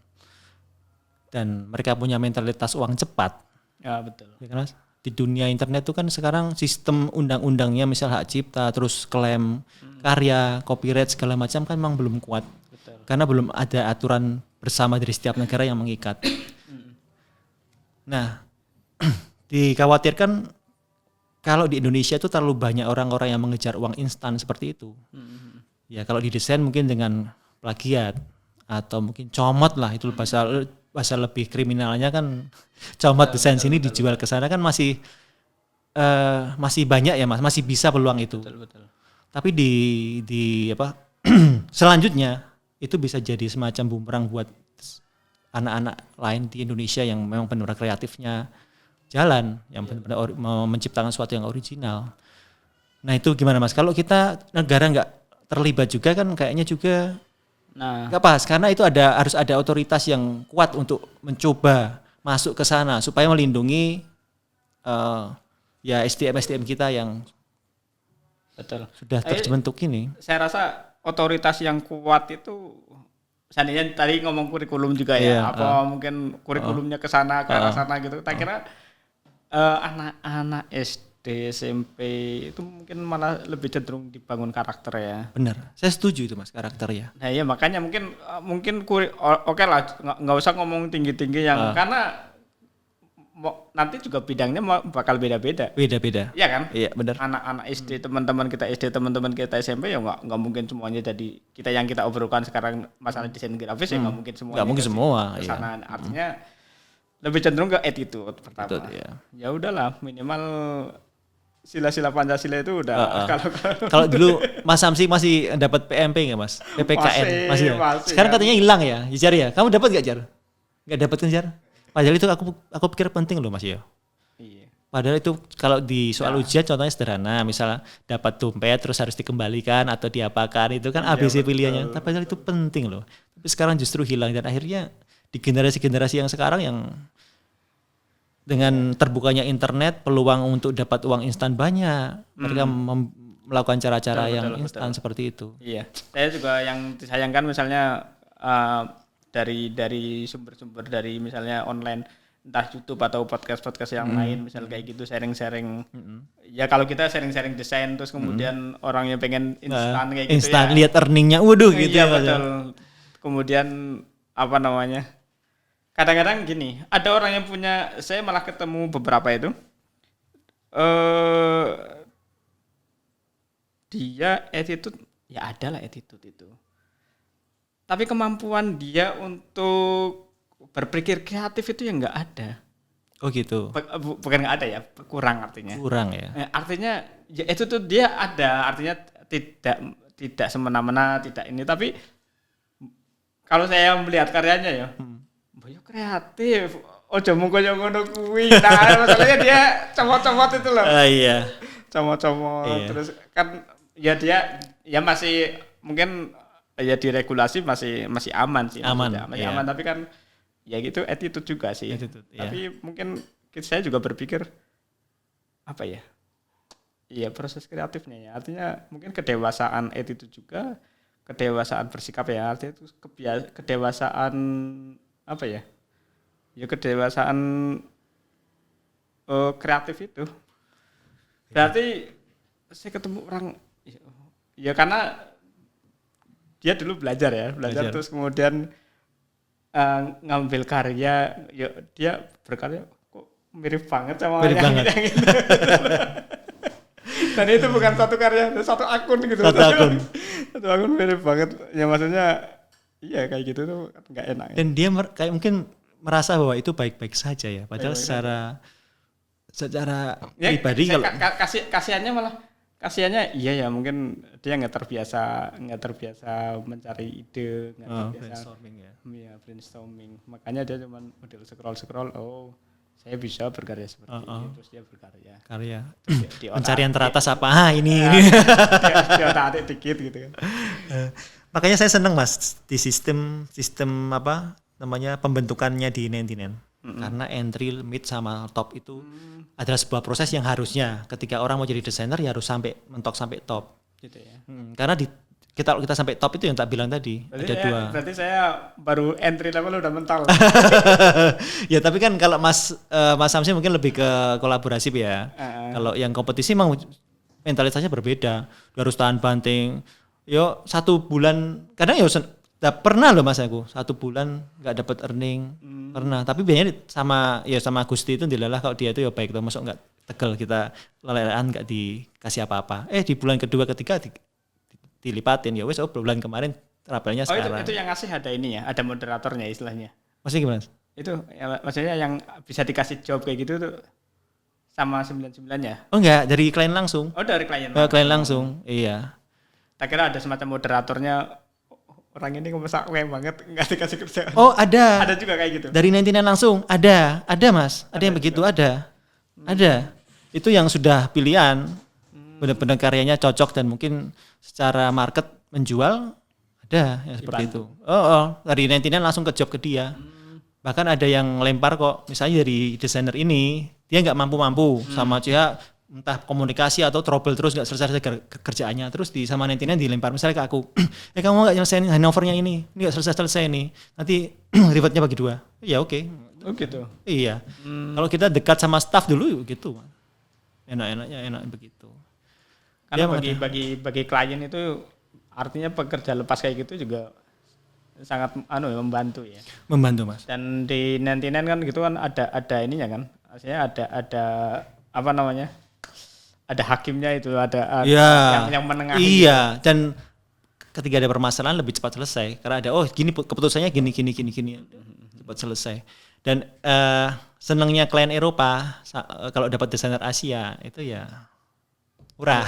dan mereka punya mentalitas uang cepat. Ya betul. Ya kan Mas? Di dunia internet itu kan sekarang sistem undang-undangnya misal hak cipta, terus klaim karya, copyright segala macam kan memang belum kuat. Betul. Karena belum ada aturan bersama dari setiap negara yang mengikat. Nah, dikhawatirkan kalau di Indonesia itu terlalu banyak orang-orang yang mengejar uang instan seperti itu. Ya kalau didesain mungkin dengan plagiat atau mungkin comot lah, itu bahasa lebih kriminalnya kan comot desain sini dijual ke sana kan masih banyak ya Mas, masih bisa peluang itu. Betul. Tapi di apa selanjutnya itu bisa jadi semacam bumerang buat anak-anak lain di Indonesia yang memang benar-benar kreatifnya jalan, yang benar-benar menciptakan sesuatu yang original. Nah itu gimana Mas? Kalau kita negara nggak terlibat juga kan kayaknya juga nggak pas, karena itu harus ada otoritas yang kuat untuk mencoba masuk ke sana supaya melindungi ya SDM kita yang betul sudah terbentuk ini. Saya rasa otoritas yang kuat itu seandainya tadi ngomong kurikulum juga ya, mungkin kurikulumnya ke sana ke arah sana gitu. Tak kira anak-anak SD, SMP itu mungkin malah lebih cenderung dibangun karakter ya. Benar, saya setuju itu Mas, karakter ya. Nah iya makanya mungkin oke lah, nggak usah ngomong tinggi-tinggi yang karena nanti juga bidangnya bakal beda-beda. Beda-beda. Iya kan? Iya benar. Anak-anak SD, teman-teman kita SD, teman-teman kita SMP ya nggak mungkin semuanya jadi kita obrolkan sekarang masalah desain grafis ya nggak mungkin semuanya. Nggak mungkin semua. Kesana. Iya. Artinya lebih cenderung ke attitude pertama. Betul, iya. Ya udahlah minimal sila-sila Pancasila itu udah. Kalau dulu Mas Samsi masih dapat PMP nggak Mas? PPKN masih. Sekarang kan? katanya hilang ya, Jar ya. Kamu dapat nggak Jar? Nggak dapat kan Jar? Padahal itu aku pikir penting loh Mas ya. Iya. Padahal itu kalau di soal ujian contohnya sederhana, misalnya dapat dompet terus harus dikembalikan atau diapakan, itu kan ABC pilihannya. Tapi padahal itu penting loh. Tapi sekarang justru hilang dan akhirnya di generasi-generasi yang sekarang yang dengan terbukanya internet peluang untuk dapat uang instan banyak. Mereka melakukan cara-cara yang instan seperti itu. Iya. Saya juga yang disayangkan misalnya dari sumber-sumber dari misalnya online, entah YouTube atau podcast yang lain, misal kayak gitu sharing-sharing. Ya kalau kita sharing-sharing desain terus kemudian orang yang pengen instan kayak gitu instan, ya. Lihat earningnya, waduh gitu ya. Betul. Kemudian apa namanya? Kadang-kadang gini, ada orang yang punya, saya malah ketemu beberapa itu. Dia attitude, ya ada lah attitude itu. Tapi kemampuan dia untuk berpikir kreatif itu yang nggak ada. Oh gitu. Bukan nggak ada ya, kurang artinya. Kurang ya. Artinya ya itu tuh dia ada, artinya tidak semena-mena, tidak ini. Tapi kalau saya melihat karyanya ya, boyo kreatif. Ojo mung koyo ngono kuwi. Nah, masalahnya dia comot-comot itu loh. Iya. Comot-comot. Iya. Terus kan ya dia ya masih mungkin ya diregulasi masih aman sih. Aman. Masih aman, tapi kan ya gitu attitude juga sih. Tapi mungkin saya juga berpikir apa ya? Iya, proses kreatifnya ya. Artinya mungkin kedewasaan attitude juga, kedewasaan bersikap ya. Artinya itu kedewasaan apa ya? Ya kedewasaan kreatif itu. Berarti saya ketemu orang ya karena dia dulu belajar terus kemudian ngambil karya, ya dia berkarya kok mirip banget sama yang gitu. Dan itu bukan satu karya, satu akun gitu. Satu akun mirip banget. Ya maksudnya iya kayak gitu tuh nggak enak. Dan dia kayak mungkin merasa bahwa itu baik-baik saja ya. Padahal secara pribadi kalau kasihannya iya ya mungkin dia nggak terbiasa mencari ide, nggak terbiasa brainstorming. Makanya dia cuma model scroll. Oh, saya bisa berkarya seperti ini, terus dia berkarya. Pencarian teratas apa? Ini. Dia otak dikit gitu kan. Makanya saya senang Mas di sistem apa namanya pembentukannya di 99. Karena entry, mid sama top itu adalah sebuah proses yang harusnya ketika orang mau jadi desainer ya harus mentok sampai top. Gitu ya. Karena kita sampai top itu yang tak bilang tadi, berarti ada 2. Berarti saya baru entry level udah mental. Ya tapi kan kalau Mas Samsi mungkin lebih ke kolaborasi ya. Kalau yang kompetisi memang mentalitasnya berbeda. Dia harus tahan banting. Yo 1 bulan kadang ya pernah loh Mas aku 1 bulan nggak dapat earning. Pernah. Tapi biasanya sama Gusti itu dilalah kalau dia itu ya baik tuh, masuk nggak tegel kita lelehan nggak dikasih apa-apa. Di bulan kedua ketiga dilipatin ya wes bulan kemarin rabelnya sekarang. Itu yang ngasih ada ini ya, ada moderatornya istilahnya. Maksudnya gimana? Itu ya, maksudnya yang bisa dikasih job kayak gitu tuh sama 99 ya? Oh enggak, dari klien langsung. Oh dari klien. Klien langsung, iya. Tak kira ada semacam moderatornya, orang ini ngemesak banget nggak dikasih kerjaan. Oh ada. Ada juga kayak gitu. Dari 99 langsung ada Mas, ada yang begitu juga. Ada. Itu yang sudah pilihan, benar-benar karyanya cocok dan mungkin secara market menjual ada yang seperti itu. Dari 99 langsung ke job ke dia. Bahkan ada yang lempar kok, misalnya dari desainer ini dia nggak mampu sama dia entah komunikasi atau trouble terus nggak selesai kerjaannya, terus sama 99 dilempar misalnya ke aku, kamu nggak nyelesain handovernya ini nggak selesai nih, nanti ribetnya bagi 2. Ya oke. Oh gitu. Iya. Kalau kita dekat sama staff dulu gitu, enak begitu. Karena bagi klien itu artinya pekerja lepas kayak gitu juga sangat membantu ya. Membantu Mas. Dan di 99 kan gitu kan ada ininya kan. Artinya ada apa namanya? Ada hakimnya itu, ada yang menengahi. Iya, dan ketika ada permasalahan lebih cepat selesai karena ada gini keputusannya gini cepat selesai. Dan senangnya klien Eropa kalau dapat desainer Asia itu ya murah.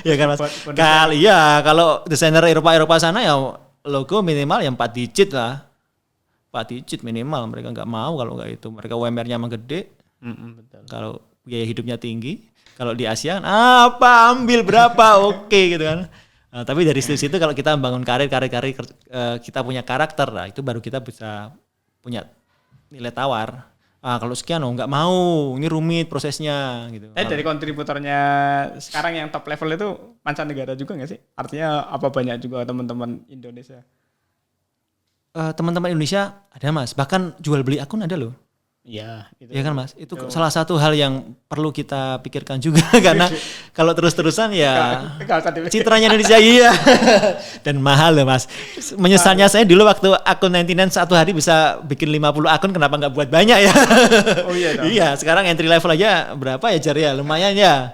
Ya kan Mas. Kalau desainer Eropa sana ya logo minimal yang 4 digit lah. 4 digit minimal, mereka nggak mau kalau nggak itu. Mereka UMR-nya emang gede. Betul. Kalau biaya hidupnya tinggi. Kalau di Asia kan ambil berapa oke gitu kan. Nah, tapi dari situ kalau kita membangun karir kita punya karakter lah, itu baru kita bisa punya nilai tawar. Kalau sekian nggak mau, ini rumit prosesnya gitu. Dari kontributornya sekarang yang top level itu mancanegara juga nggak sih? Artinya apa banyak juga teman-teman Indonesia? Teman-teman Indonesia ada Mas, bahkan jual beli akun ada loh. Iya. Iya kan Mas, itu salah satu hal yang perlu kita pikirkan juga karena kalau terus-terusan ya citranya Indonesia iya dan mahal loh Mas. Menyesalnya saya dulu waktu akun 99 1 hari bisa bikin 50 akun, kenapa nggak buat banyak ya? Oh iya dong. Iya, sekarang entry level aja berapa ya Jar ya? Lumayan ya.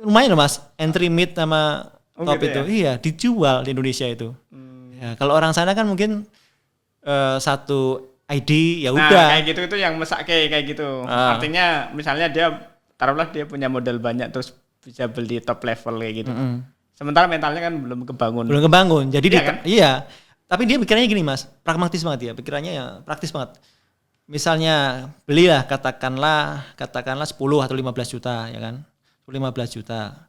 Lumayan loh Mas, entry mid sama top gitu itu. Ya? Iya, dijual di Indonesia itu. Ya, kalau orang sana kan mungkin satu ID ya udah. Kayak gitu itu yang mesak kayak gitu. Artinya misalnya taruhlah dia punya modal banyak terus bisa beli top level kayak gitu. Sementara mentalnya kan belum kebangun. Jadi iya. Tapi dia pikirannya gini Mas, pragmatis banget ya. Pikirannya ya praktis banget. Misalnya belilah katakanlah 10 atau 15 juta ya kan. 15 juta.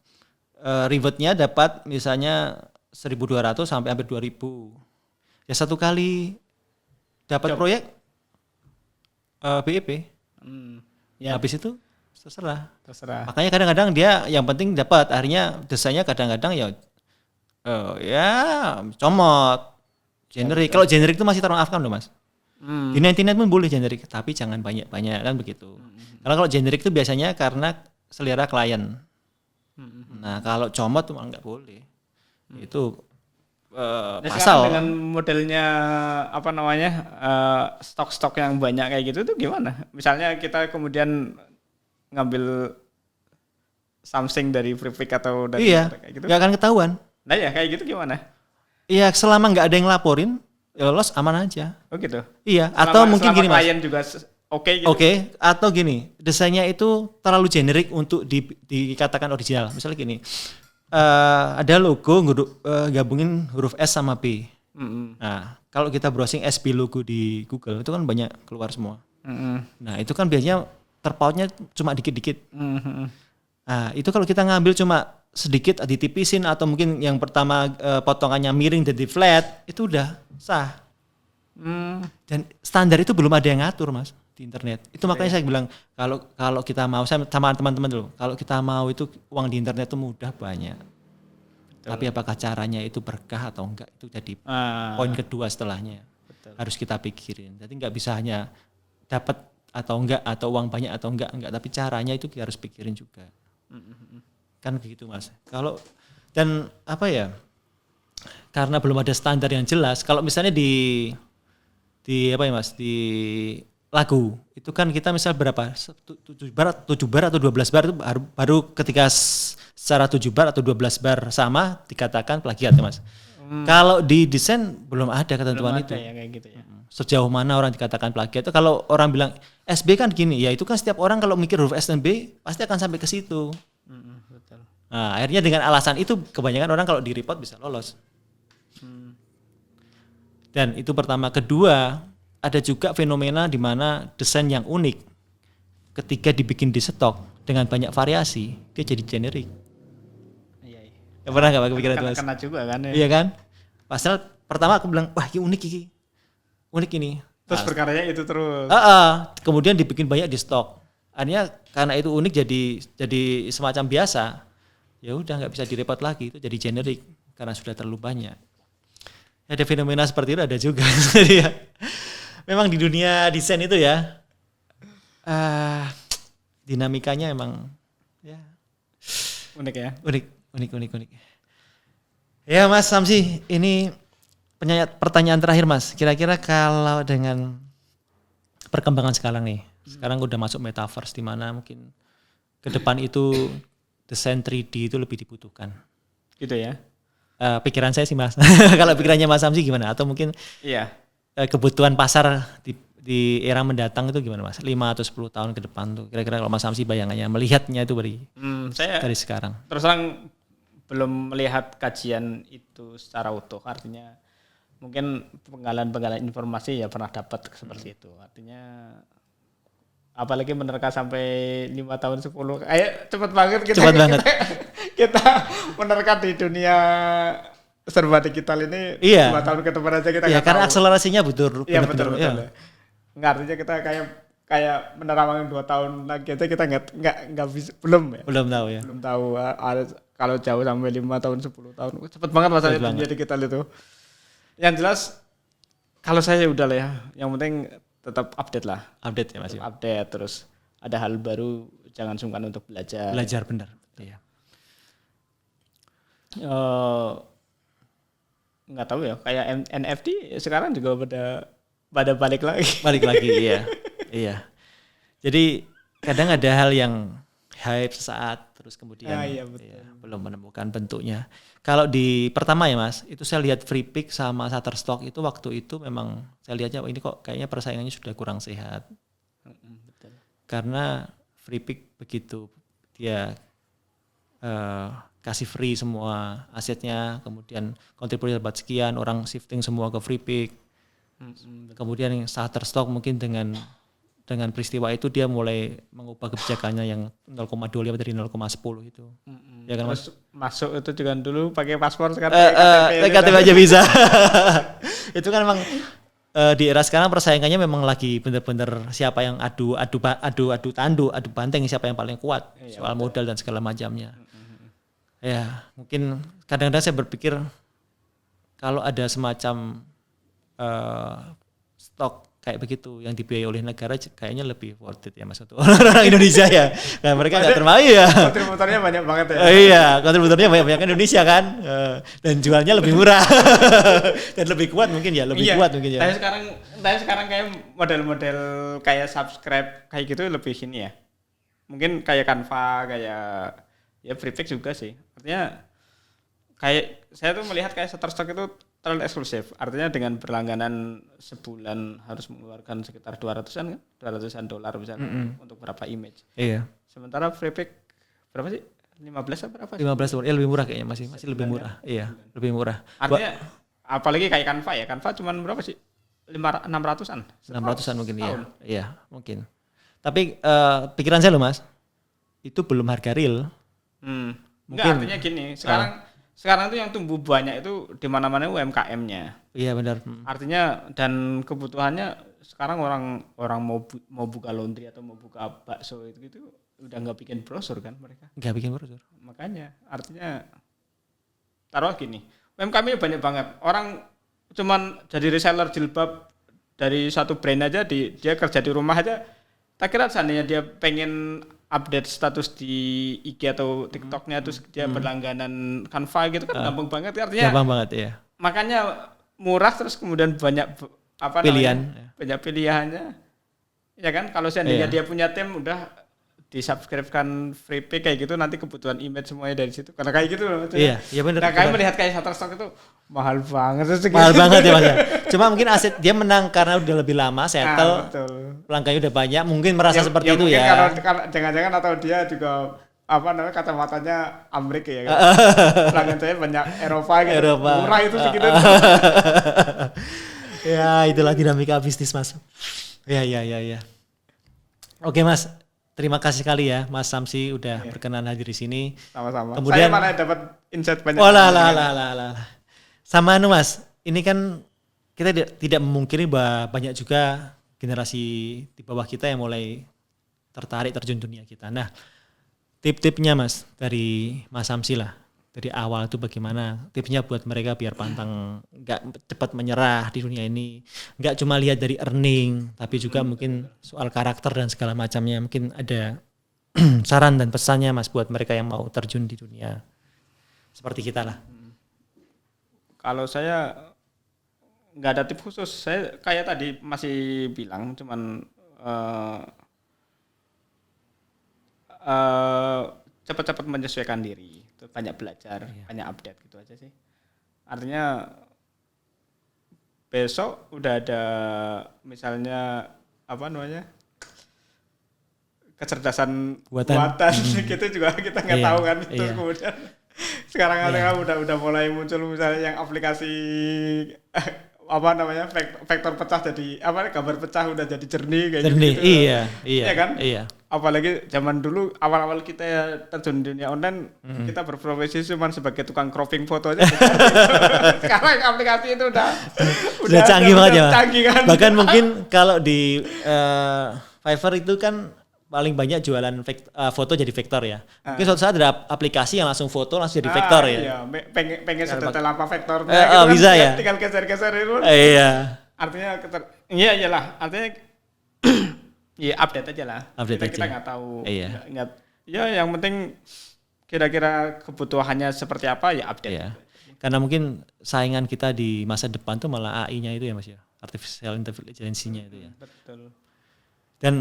Rewardnya dapat misalnya 1.200 sampai hampir 2.000. Ya satu kali dapat proyek BEP. Ya. Habis itu terserah. Makanya kadang-kadang dia yang penting dapat, akhirnya desainnya kadang-kadang ya comot. Generik. Kalau generik itu masih termaafkan loh Mas. Di 99 pun boleh generik, tapi jangan banyak-banyak kan begitu. Karena kalau generik itu biasanya karena selera klien. Nah kalau comot tuh malah nggak boleh. Itu pasal dengan modelnya apa namanya stok-stok yang banyak kayak gitu tuh gimana? Misalnya kita kemudian ngambil something dari Freepik atau dari kayak gitu. Nggak akan ketahuan. Nah ya kayak gitu gimana? Iya selama nggak ada yang laporin, ya lolos aman aja. Oh gitu. Iya atau mungkin gini Mas. Klien juga oke gitu. Oke, atau gini desainnya itu terlalu generik untuk dikatakan original. Misalnya gini. Ada logo gabungin huruf S sama B. Nah, kalau kita browsing SB logo di Google itu kan banyak keluar semua. Nah, itu kan biasanya terpautnya cuma dikit-dikit. Nah, itu kalau kita ngambil cuma sedikit ditipisin atau mungkin yang pertama potongannya miring jadi flat, itu udah sah. Dan standar itu belum ada yang ngatur Mas di internet. Itu makanya saya bilang kalau kita mau, saya sama teman-teman dulu, kalau kita mau itu uang di internet itu mudah banyak. Betul. Tapi apakah caranya itu berkah atau enggak, itu jadi poin kedua setelahnya. Betul. Harus kita pikirin. Jadi nggak bisa hanya dapat atau enggak, atau uang banyak atau enggak, tapi caranya itu kita harus pikirin juga. Kan begitu Mas. Kalau dan apa ya? Karena belum ada standar yang jelas. Kalau misalnya di apa ya Mas, di lagu itu kan kita misal berapa 7 bar atau 12 bar itu baru ketika secara 7 bar atau 12 bar sama dikatakan plagiat ya Mas. Kalau di desain belum ada ketentuan itu. Ya, kayak gitu ya. Sejauh mana orang dikatakan plagiat itu, kalau orang bilang SB kan gini, ya itu kan setiap orang kalau mikir huruf S dan B pasti akan sampai ke situ. Betul. Nah, akhirnya dengan alasan itu kebanyakan orang kalau di report bisa lolos. Dan itu pertama. Kedua, ada juga fenomena di mana desain yang unik ketika dibikin di stok dengan banyak variasi, dia jadi generik. Iya. Ya, pernah nggak kepikiran itu Mas? Kena juga kan ya. Iya kan? Pasal pertama aku bilang, wah ini unik ini. Terus perkaranya itu terus. Kemudian dibikin banyak di stok. Akhirnya karena itu unik jadi semacam biasa. Ya udah nggak bisa direpot lagi, itu jadi generik karena sudah terlalu banyak. Ada fenomena seperti itu ada juga. Ya. Memang di dunia desain itu ya dinamikanya emang ya unik ya. Unik. Ya Mas Samsi, ini pertanyaan terakhir Mas. Kira-kira kalau dengan perkembangan sekarang nih, sekarang udah masuk metaverse di mana mungkin ke depan itu desain 3D itu lebih dibutuhkan. Gitu ya. Pikiran saya sih Mas. Kalau pikirannya Mas Samsi gimana? Atau mungkin kebutuhan pasar di era mendatang itu gimana Mas? 5 atau 10 tahun ke depan tuh. Kira-kira kalau Mas Samsi bayangannya melihatnya itu dari sekarang. Terus terang belum melihat kajian itu secara utuh. Artinya mungkin penggalan informasi ya pernah dapat seperti itu. Artinya apalagi menerka sampai 5 tahun 10. Cepet banget kita menerka di dunia serba digital ini. 5 tahun ke depan aja kita nggak tahu. Karena akselerasinya betul. Iya betul. Nggak, artinya kita kayak menerangkan 2 tahun lagi aja kita nggak bisa, belum ya. Belum tahu ya. Belum tahu. Kalau jauh sampai 5 tahun 10 tahun. Cepet banget masalah dunia digital itu. Yang jelas kalau saya udah lah ya. Yang penting tetap update lah. Update ya Mas. Update, terus ada hal baru jangan sungkan untuk belajar. Belajar benar. Iya. Nggak tahu ya, kayak NFT sekarang juga pada balik lagi. Iya. Jadi kadang ada hal yang hype sesaat terus kemudian belum menemukan bentuknya. Kalau di pertama ya Mas, itu saya lihat Freepik sama Shutterstock itu waktu itu memang saya lihatnya ini kok kayaknya persaingannya sudah kurang sehat. Betul. Karena Freepik begitu dia kasih free semua asetnya, kemudian kontribusi dapat sekian, orang shifting semua ke Freepik. Kemudian Shutterstock mungkin dengan peristiwa itu dia mulai mengubah kebijakannya yang 0,25 dari 0,10 itu. Ya kan Mas? Masuk itu juga dulu pakai paspor, sekarang KTP aja bisa. Itu kan memang di era sekarang persaingannya memang lagi benar-benar siapa yang adu banteng, siapa yang paling kuat soal modal dan segala macamnya. Ya, mungkin kadang-kadang saya berpikir kalau ada semacam stok kayak begitu yang dibiayai oleh negara kayaknya lebih worth it ya Mas untuk orang Indonesia ya. Nah, mereka nggak termayu ya. Kontributornya banyak banget ya. Iya, kontributornya banyak Indonesia kan. Dan jualnya lebih murah. Dan lebih kuat mungkin ya, kuat mungkin ya. Tapi sekarang kayak model-model kayak subscribe kayak gitu lebih ini ya. Mungkin kayak Canva, kayak ya Freepik juga sih. Artinya kayak saya tuh melihat kayak Shutterstock itu terlalu eksklusif. Artinya dengan berlangganan sebulan harus mengeluarkan sekitar 200-an kan? $200 misalnya untuk berapa image. Iya. Sementara Freepik berapa sih? 15 atau berapa? 15 lebih murah kayaknya masih lebih murah. Iya, lebih murah. Artinya apalagi kayak Canva ya. Canva cuma berapa sih? 600-an. 600-an mungkin ya. Iya, mungkin. Tapi pikiran saya loh Mas, itu belum harga real. Enggak, artinya gini, sekarang sekarang tuh yang tumbuh banyak itu di mana-mana UMKM-nya. Iya benar. Artinya dan kebutuhannya sekarang orang mau buka laundry atau mau buka bakso itu udah nggak bikin brosur kan mereka. Nggak bikin brosur. Makanya artinya taruh gini, UMKM-nya banyak banget. Orang cuman jadi reseller jilbab dari satu brand aja dia kerja di rumah aja. Tak kira seandainya dia pengen update status di IG atau TikTok-nya terus dia berlangganan Canva gitu kan gampang banget artinya. Gampang banget ya. Makanya murah terus kemudian banyak pilihan. Banyak pilihannya. Ya kan kalau seandainya dia punya tim udah di-subscribe-kan free pay kayak gitu nanti kebutuhan image semuanya dari situ. Karena kayak gitu loh. Iya benar. Nah, kayak melihat kayak Shutterstock itu mahal banget. Mahal banget ya Mas ya. Cuma mungkin aset dia menang karena udah lebih lama settle. Pelanggannya udah banyak, mungkin merasa seperti itu ya. Karena jangan-jangan atau dia juga kacamatanya Amerika ya kan. Pelanggan saya banyak Eropa gitu. Murah itu segitu. Ya, itulah dinamika bisnis Mas. Ya. Oke Mas. Terima kasih sekali ya Mas Samsi udah berkenan hadir di sini. Sama-sama. Kemudian saya malah dapat insight banyak. Oh lah. Sama Mas, ini kan kita tidak memungkiri bahwa banyak juga generasi di bawah kita yang mulai tertarik terjun dunia kita. Nah, tip-tipnya Mas dari Mas Samsi lah. Dari awal itu bagaimana tipsnya buat mereka biar pantang nggak cepat menyerah di dunia ini, nggak cuma lihat dari earning tapi juga mungkin soal karakter dan segala macamnya. Mungkin ada saran dan pesannya Mas buat mereka yang mau terjun di dunia seperti kita lah. Kalau saya nggak ada tip khusus, saya kayak tadi masih bilang cuman cepat-cepat menyesuaikan diri, banyak belajar, banyak update gitu aja sih. Artinya besok udah ada misalnya kecerdasan buatan gitu juga kita nggak tahu kan. Terus kemudian sekarang udah mulai muncul misalnya yang aplikasi vektor pecah jadi gambar pecah udah jadi jernih kayak gitu. Iya kan? Iya. Apalagi zaman dulu awal-awal kita terjun di dunia online kita berprofesi cuma sebagai tukang cropping foto aja. Sekarang aplikasi itu udah canggih banget ya. Canggih kan? Bahkan mungkin kalau di Fiverr itu kan paling banyak jualan foto jadi vektor ya. Mungkin suatu saat ada aplikasi yang langsung foto langsung jadi vektor ya. Iya, pengen sedetail apa vektornya gitu bisa kan, ya. Tinggal geser-geser itu. Iya. Artinya iyalah, artinya ya update aja lah. Kita nggak tahu. Iya. Ya yang penting kira-kira kebutuhannya seperti apa ya update. Iya. Karena mungkin saingan kita di masa depan tuh malah AI-nya itu ya Mas ya. Artificial Intelligence-nya itu ya. Betul. Dan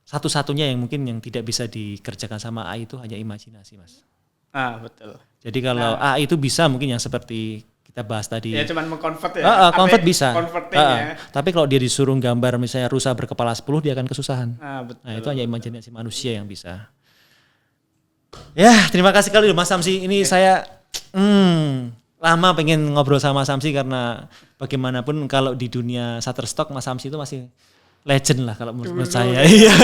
satu-satunya yang mungkin yang tidak bisa dikerjakan sama AI itu hanya imajinasi Mas. Betul. Jadi kalau AI itu bisa mungkin yang seperti kita bahas tadi. Ya cuman mengkonvert ya. Convert bisa. Ya. Tapi kalau dia disuruh gambar misalnya rusa berkepala 10 dia akan kesusahan. Betul. Nah itu hanya imajinasi manusia yang bisa. Ya terima kasih kali Mas Samsi. Ini saya lama pengen ngobrol sama Mas Samsi karena bagaimanapun kalau di dunia Shutterstock Mas Samsi itu masih legend lah kalau menurut saya. Iya.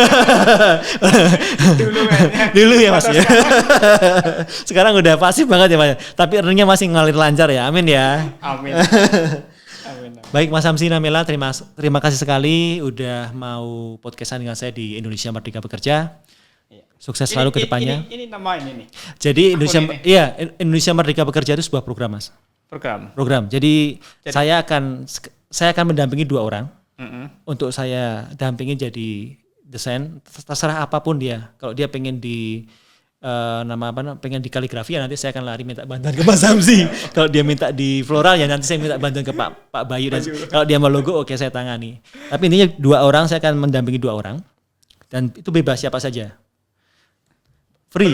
Dulu ya Mas ya. Sekarang udah pasif banget ya Mas. Tapi earningnya masih ngalir lancar ya. Amin ya. Amin. Baik Mas Samsi Namela, terima kasih sekali udah mau podcastan dengan saya di Indonesia Merdeka Bekerja. Sukses selalu ke depannya. Ini nama ini nih. Jadi Indonesia Merdeka Bekerja itu sebuah program Mas. Program. Jadi saya akan mendampingi 2 orang. Untuk saya dampingi jadi desain terserah apapun dia. Kalau dia pengen pengen di kaligrafi ya nanti saya akan lari minta bantuan ke Mas Samsi. Kalau dia minta di floral ya nanti saya minta bantuan ke Pak Bayu. Dan kalau dia mau logo oke saya tangani. Tapi intinya 2 orang saya akan mendampingi 2 orang dan itu bebas siapa saja. Free.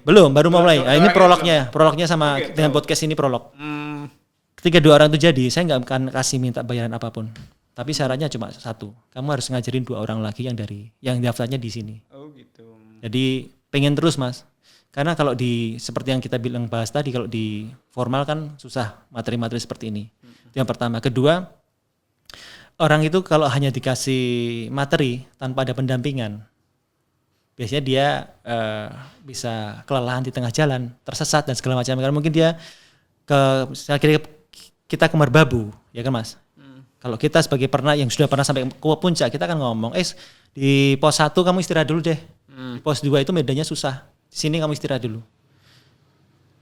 Belum baru mau mulai. Ini prolognya sama dengan podcast ini prolog. Ketika 2 orang itu jadi saya nggak akan kasih minta bayaran apapun. Tapi syaratnya cuma 1. Kamu harus ngajarin 2 orang lagi yang daftarnya di sini. Oh gitu. Jadi pengen terus Mas. Karena kalau seperti yang kita bilang bahas tadi kalau di formal kan susah materi-materi seperti ini. Itu yang pertama. Kedua, orang itu kalau hanya dikasih materi tanpa ada pendampingan biasanya dia bisa kelelahan di tengah jalan, tersesat dan segala macam. Karena mungkin dia kita ke merbabu, ya kan Mas? Kalau kita sebagai yang sudah pernah sampai ke puncak, kita akan ngomong, di pos 1 kamu istirahat dulu deh. Di pos 2 itu medannya susah. Di sini kamu istirahat dulu.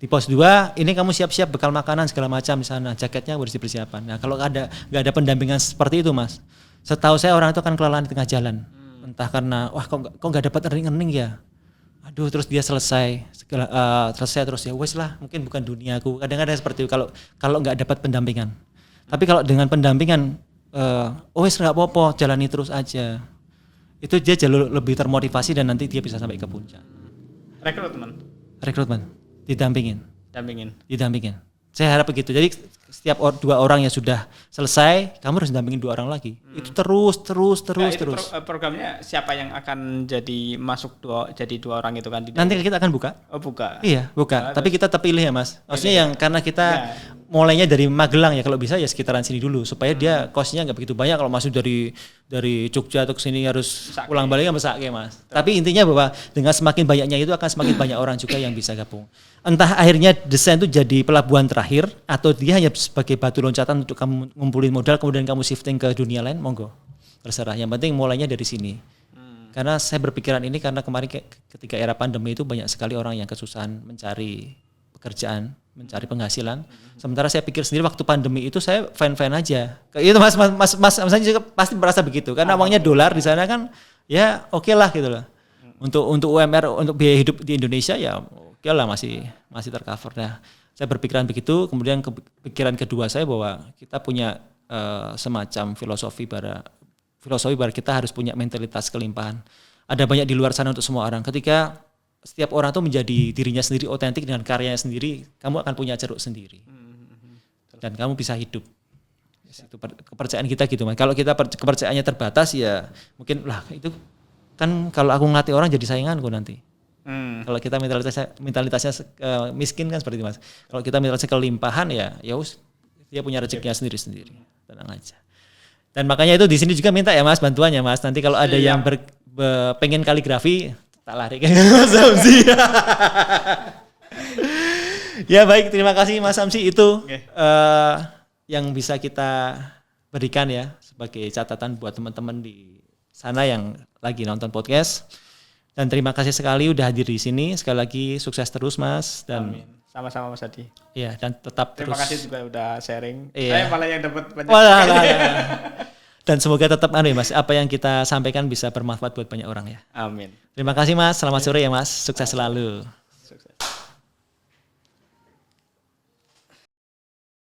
Di pos 2 ini kamu siap-siap bekal makanan segala macam di sana, jaketnya harus dipersiapkan. Nah, kalau nggak ada pendampingan seperti itu, Mas. Setahu saya orang itu akan kelelahan di tengah jalan. Entah karena kok nggak dapat earning ya. Aduh, terus dia selesai terus ya wes lah, mungkin bukan duniaku. Kadang-kadang seperti itu kalau nggak dapat pendampingan. Tapi kalau dengan pendampingan wes nggak apa-apa, jalani terus aja. Itu dia jauh lebih termotivasi dan nanti dia bisa sampai ke puncak. Rekrutmen. Didampingin. Saya harap begitu. Jadi setiap 2 orang yang sudah selesai, kamu harus dampingin 2 orang lagi. Itu terus. Programnya siapa yang akan jadi 2 orang itu kan? Nanti kita akan buka. Oh, buka. Iya, buka. Tapi kita terpilih ya, Mas. Maksudnya karena kita mulainya dari Magelang ya, kalau bisa ya sekitaran sini dulu supaya dia cost-nya enggak begitu banyak. Kalau masuk dari Jogja atau ke sini harus pulang balik kan Mesake, Mas. Tapi intinya bahwa dengan semakin banyaknya itu akan semakin banyak orang juga yang bisa gabung. Entah akhirnya desain itu jadi pelabuhan terakhir atau dia hanya sebagai batu loncatan untuk kamu ngumpulin modal kemudian kamu shifting ke dunia lain, monggo. Terserah. Yang penting mulainya dari sini. Karena saya berpikiran ini karena kemarin ketika era pandemi itu banyak sekali orang yang kesusahan mencari pekerjaan, mencari penghasilan. Sementara saya pikir sendiri waktu pandemi itu saya fine-fine aja. Itu Mas juga pasti merasa begitu. Karena uangnya dolar di sana kan ya oke lah gitu loh. Untuk UMR, untuk biaya hidup di Indonesia ya oke lah masih tercover. Nah, saya berpikiran begitu, kemudian pikiran kedua saya bahwa kita punya semacam filosofi bahwa kita harus punya mentalitas kelimpahan. Ada banyak di luar sana untuk semua orang. Ketika setiap orang tuh menjadi dirinya sendiri, otentik dengan karyanya sendiri, kamu akan punya ceruk sendiri. Dan kamu bisa hidup. Itu kepercayaan kita gitu, Mas. Kalau kita kepercayaannya terbatas ya mungkin itu kan kalau aku ngelatih orang jadi sainganku nanti. Kalau kita mentalitasnya miskin kan seperti itu, Mas. Kalau kita mentalitasnya kelimpahan ya dia punya rezekinya sendiri-sendiri. Tenang aja. Dan makanya itu di sini juga minta ya Mas bantuannya Mas. Nanti kalau ada yang pengen kaligrafi tak lari kayak Mas Samsi. Ya baik, terima kasih Mas Samsi itu yang bisa kita berikan ya sebagai catatan buat teman-teman di sana yang lagi nonton podcast. Dan terima kasih sekali udah hadir di sini. Sekali lagi sukses terus Mas dan amin. Sama-sama Mas Adi. Iya, dan tetap terima terus. kasih juga udah sharing. Iya. Saya malah yang dapat banyak. Dan semoga tetap Mas, apa yang kita sampaikan bisa bermanfaat buat banyak orang ya. Amin. Terima kasih Mas, selamat sore ya Mas, sukses selalu. Sukses.